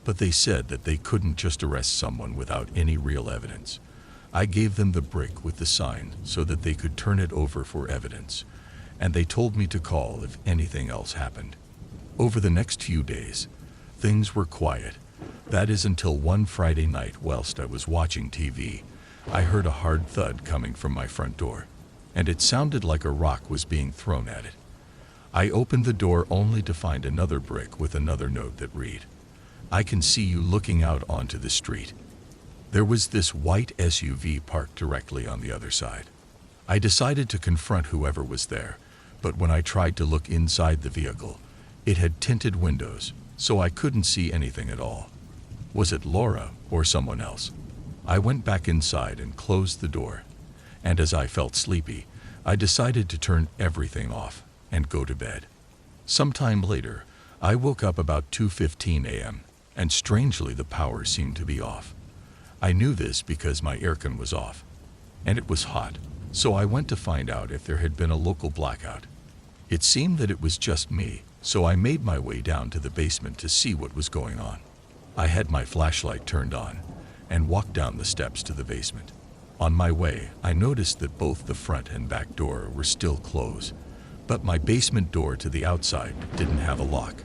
but they said that they couldn't just arrest someone without any real evidence. I gave them the brick with the sign so that they could turn it over for evidence, and they told me to call if anything else happened. Over the next few days, things were quiet. That is until one Friday night whilst I was watching TV, I heard a hard thud coming from my front door, and it sounded like a rock was being thrown at it. I opened the door only to find another brick with another note that read, "I can see you looking out onto the street." There was this white SUV parked directly on the other side. I decided to confront whoever was there, but when I tried to look inside the vehicle, it had tinted windows, so I couldn't see anything at all. Was it Laura or someone else? I went back inside and closed the door, and as I felt sleepy, I decided to turn everything off and go to bed. Sometime later, I woke up about 2:15 a.m., and strangely the power seemed to be off. I knew this because my aircon was off, and it was hot, so I went to find out if there had been a local blackout. It seemed that it was just me, so I made my way down to the basement to see what was going on. I had my flashlight turned on and walked down the steps to the basement. On my way, I noticed that both the front and back door were still closed, but my basement door to the outside didn't have a lock,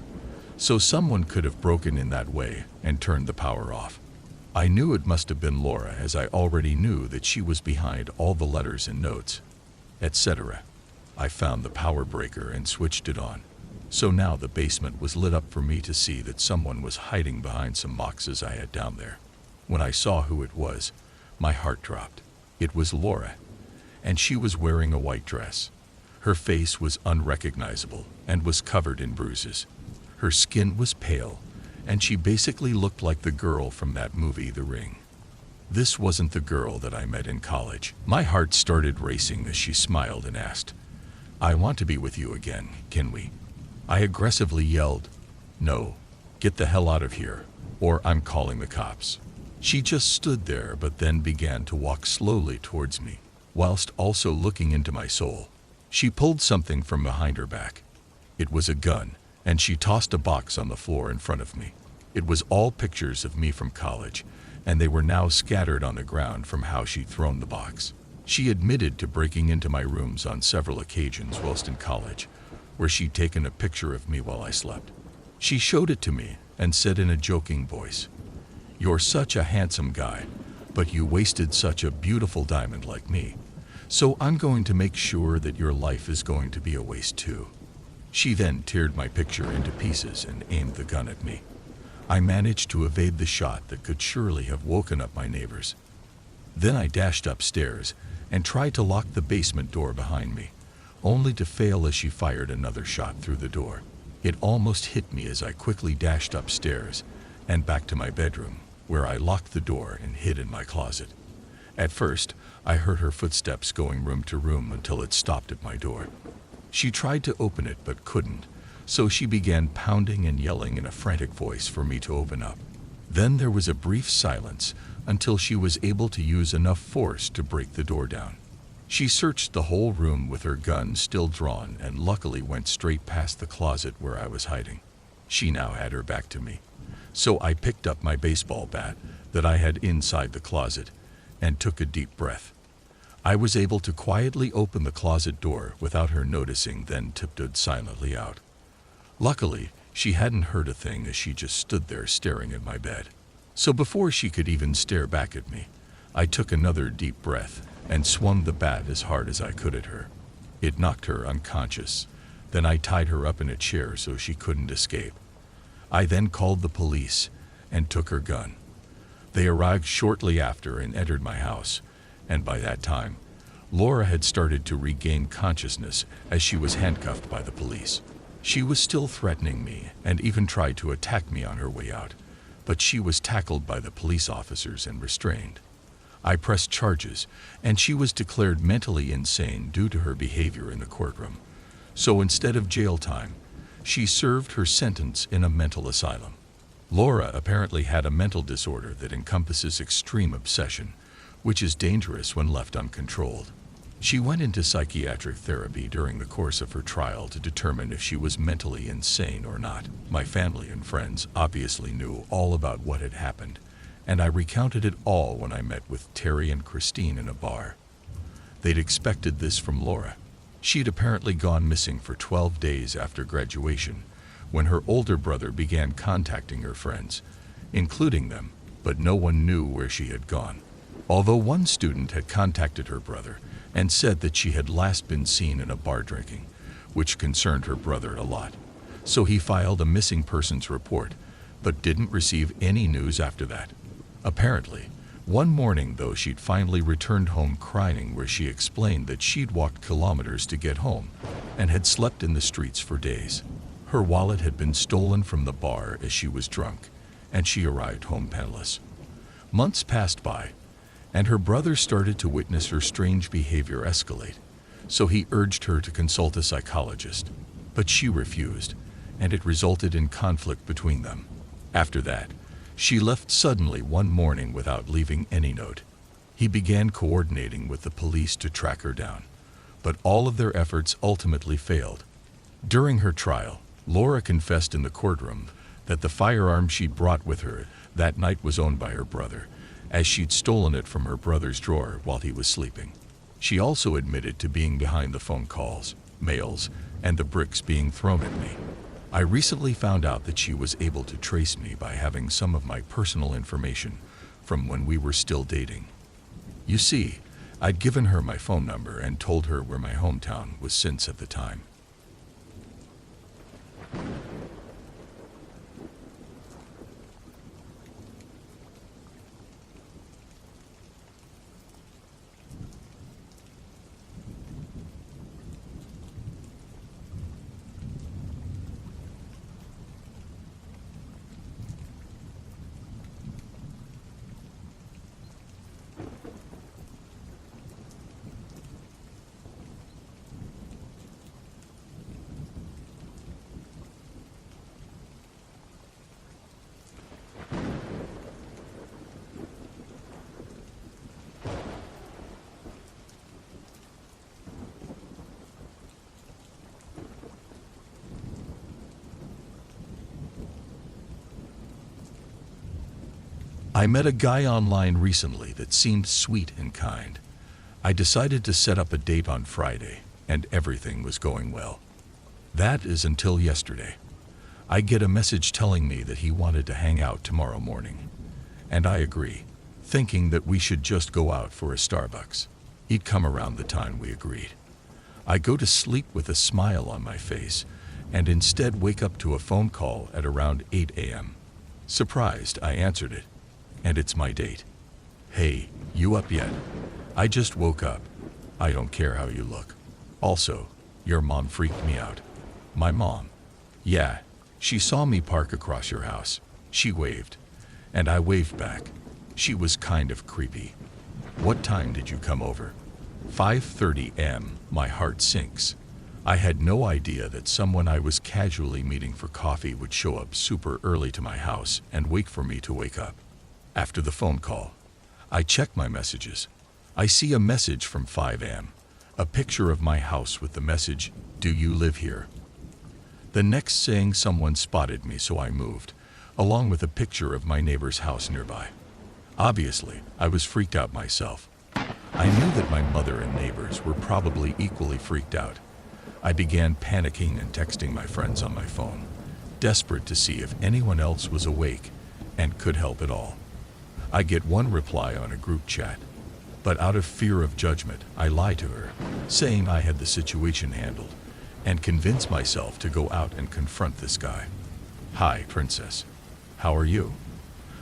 so someone could have broken in that way and turned the power off. I knew it must have been Laura, as I already knew that she was behind all the letters and notes, etc. I found the power breaker and switched it on. So now the basement was lit up for me to see that someone was hiding behind some boxes I had down there. When I saw who it was, my heart dropped. It was Laura, and she was wearing a white dress. Her face was unrecognizable and was covered in bruises. Her skin was pale, and she basically looked like the girl from that movie, The Ring. This wasn't the girl that I met in college. My heart started racing as she smiled and asked, "I want to be with you again, can we?" I aggressively yelled, "No, get the hell out of here, or I'm calling the cops." She just stood there, but then began to walk slowly towards me, whilst also looking into my soul. She pulled something from behind her back. It was a gun, and she tossed a box on the floor in front of me. It was all pictures of me from college, and they were now scattered on the ground from how she'd thrown the box. She admitted to breaking into my rooms on several occasions whilst in college, where she'd taken a picture of me while I slept. She showed it to me and said in a joking voice, "You're such a handsome guy, but you wasted such a beautiful diamond like me. So I'm going to make sure that your life is going to be a waste too." She then teared my picture into pieces and aimed the gun at me. I managed to evade the shot that could surely have woken up my neighbors. Then I dashed upstairs and tried to lock the basement door behind me, only to fail as she fired another shot through the door. It almost hit me as I quickly dashed upstairs and back to my bedroom, where I locked the door and hid in my closet. At first, I heard her footsteps going room to room until it stopped at my door. She tried to open it but couldn't, so she began pounding and yelling in a frantic voice for me to open up. Then there was a brief silence until she was able to use enough force to break the door down. She searched the whole room with her gun still drawn and luckily went straight past the closet where I was hiding. She now had her back to me, so I picked up my baseball bat that I had inside the closet and took a deep breath. I was able to quietly open the closet door without her noticing, then tiptoed silently out. Luckily, she hadn't heard a thing as she just stood there staring at my bed. So before she could even stare back at me, I took another deep breath and swung the bat as hard as I could at her. It knocked her unconscious. Then I tied her up in a chair so she couldn't escape. I then called the police and took her gun. They arrived shortly after and entered my house, and by that time, Laura had started to regain consciousness as she was handcuffed by the police. She was still threatening me and even tried to attack me on her way out, but she was tackled by the police officers and restrained. I pressed charges, and she was declared mentally insane due to her behavior in the courtroom. So instead of jail time, she served her sentence in a mental asylum. Laura apparently had a mental disorder that encompasses extreme obsession, which is dangerous when left uncontrolled. She went into psychiatric therapy during the course of her trial to determine if she was mentally insane or not. My family and friends obviously knew all about what had happened, and I recounted it all when I met with Terry and Christine in a bar. They'd expected this from Laura. She'd apparently gone missing for 12 days after graduation, when her older brother began contacting her friends, including them, but no one knew where she had gone. Although one student had contacted her brother and said that she had last been seen in a bar drinking, which concerned her brother a lot. So he filed a missing persons report, but didn't receive any news after that. Apparently, one morning though, she'd finally returned home crying, where she explained that she'd walked kilometers to get home and had slept in the streets for days. Her wallet had been stolen from the bar as she was drunk, and she arrived home penniless. Months passed by, and her brother started to witness her strange behavior escalate. so he urged her to consult a psychologist, but she refused, and it resulted in conflict between them. After that, she left suddenly one morning without leaving any note. He began coordinating with the police to track her down, but all of their efforts ultimately failed. During her trial, Laura confessed in the courtroom that the firearm she brought with her that night was owned by her brother, as she'd stolen it from her brother's drawer while he was sleeping. She also admitted to being behind the phone calls, mails, and the bricks being thrown at me. I recently found out that she was able to trace me by having some of my personal information from when we were still dating. You see, I'd given her my phone number and told her where my hometown was since at the time. I met a guy online recently that seemed sweet and kind. I decided to set up a date on Friday, and everything was going well. That is until yesterday. I get a message telling me that he wanted to hang out tomorrow morning. And I agree, thinking that we should just go out for a Starbucks. He'd come around the time we agreed. I go to sleep with a smile on my face, and instead wake up to a phone call at around 8 a.m. Surprised, I answered it. And it's my date. Hey, you up yet? I just woke up. I don't care how you look. Also, your mom freaked me out. My mom? Yeah, she saw me park across your house. She waved. And I waved back. She was kind of creepy. What time did you come over? 5:30 a.m. My heart sinks. I had no idea that someone I was casually meeting for coffee would show up super early to my house and wait for me to wake up. After the phone call, I check my messages. I see a message from 5 a.m., a picture of my house with the message, "Do you live here?" The next saying someone spotted me, so I moved, along with a picture of my neighbor's house nearby. Obviously, I was freaked out myself. I knew that my mother and neighbors were probably equally freaked out. I began panicking and texting my friends on my phone, desperate to see if anyone else was awake and could help at all. I get one reply on a group chat, but out of fear of judgment, I lie to her, saying I had the situation handled, and convince myself to go out and confront this guy. "Hi, princess. How are you?"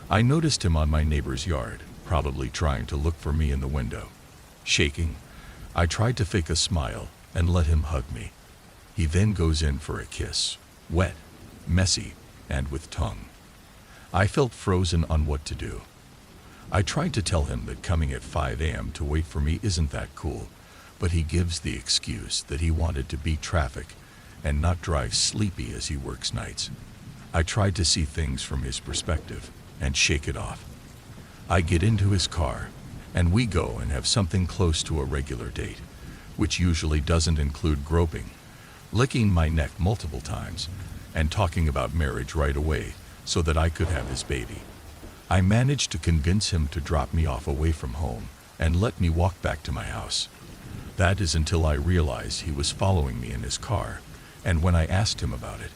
I noticed him on my neighbor's yard, probably trying to look for me in the window. Shaking, I tried to fake a smile and let him hug me. He then goes in for a kiss, wet, messy, and with tongue. I felt frozen on what to do. I tried to tell him that coming at 5 a.m. to wait for me isn't that cool, but he gives the excuse that he wanted to beat traffic and not drive sleepy as he works nights. I tried to see things from his perspective and shake it off. I get into his car, and we go and have something close to a regular date, which usually doesn't include groping, licking my neck multiple times, and talking about marriage right away so that I could have his baby. I managed to convince him to drop me off away from home and let me walk back to my house. That is until I realized he was following me in his car, and when I asked him about it,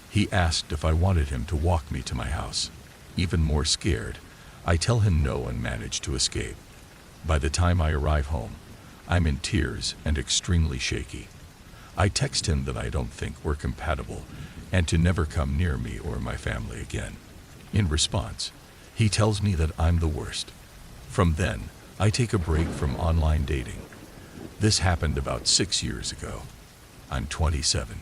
he asked if I wanted him to walk me to my house. Even more scared, I tell him no and manage to escape. By the time I arrive home, I'm in tears and extremely shaky. I text him that I don't think we're compatible and to never come near me or my family again. In response, he tells me that I'm the worst. From then, I take a break from online dating. This happened about 6 years ago. I'm 27.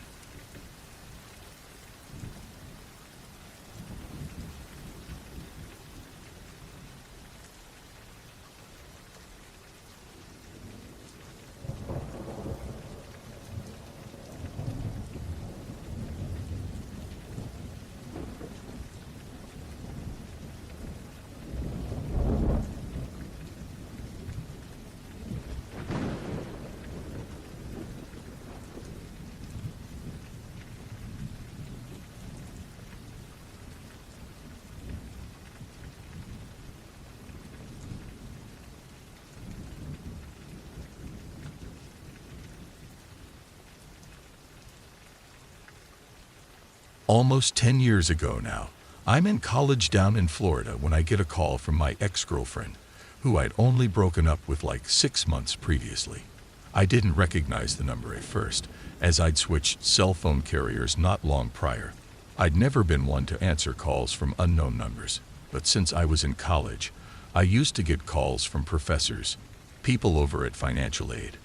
Almost 10 years ago now, I'm in college down in Florida when I get a call from my ex-girlfriend, who I'd only broken up with like 6 months previously. I didn't recognize the number at first, as I'd switched cell phone carriers not long prior. I'd never been one to answer calls from unknown numbers, but since I was in college, I used to get calls from professors, people over at financial aid,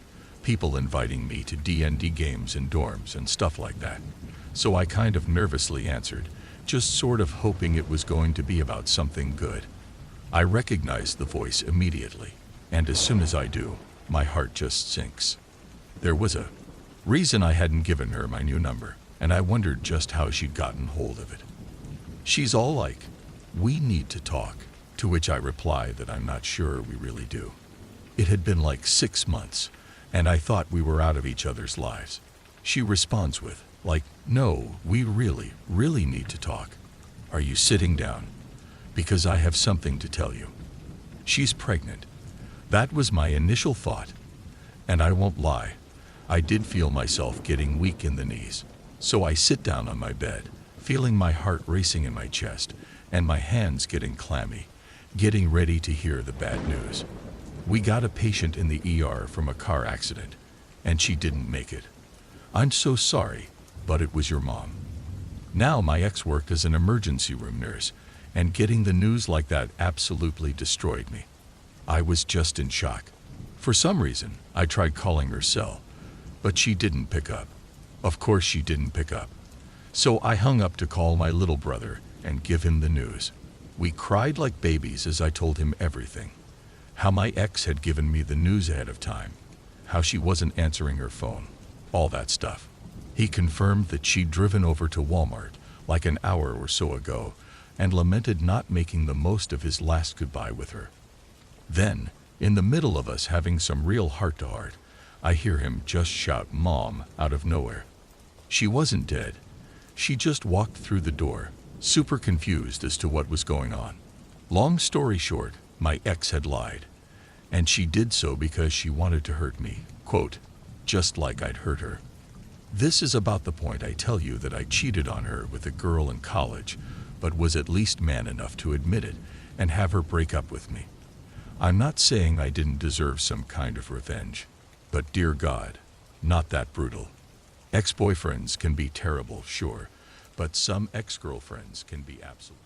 people inviting me to D&D games in dorms and stuff like that. So I kind of nervously answered, just sort of hoping it was going to be about something good. I recognized the voice immediately, and as soon as I do, my heart just sinks. There was a reason I hadn't given her my new number, and I wondered just how she'd gotten hold of it. She's all like, "We need to talk," to which I reply that I'm not sure we really do. It had been like 6 months, and I thought we were out of each other's lives. She responds with, like, "No, we really, really need to talk. Are you sitting down? Because I have something to tell you." She's pregnant. That was my initial thought, and I won't lie, I did feel myself getting weak in the knees. So I sit down on my bed, feeling my heart racing in my chest, and my hands getting clammy, getting ready to hear the bad news. We got a patient in the ER from a car accident, and she didn't make it. I'm so sorry, but it was your mom. Now my ex worked as an emergency room nurse, and getting the news like that absolutely destroyed me. I was just in shock. For some reason, I tried calling her cell, but she didn't pick up. Of course she didn't pick up. So I hung up to call my little brother and give him the news. We cried like babies as I told him everything. How my ex had given me the news ahead of time. How she wasn't answering her phone. All that stuff. He confirmed that she'd driven over to Walmart like an hour or so ago and lamented not making the most of his last goodbye with her. Then, in the middle of us having some real heart-to-heart, I hear him just shout "Mom" out of nowhere. She wasn't dead. She just walked through the door, super confused as to what was going on. Long story short, my ex had lied, and she did so because she wanted to hurt me, quote, just like I'd hurt her. This is about the point I tell you that I cheated on her with a girl in college, but was at least man enough to admit it and have her break up with me. I'm not saying I didn't deserve some kind of revenge, but dear God, not that brutal. Ex-boyfriends can be terrible, sure, but some ex-girlfriends can be absolute.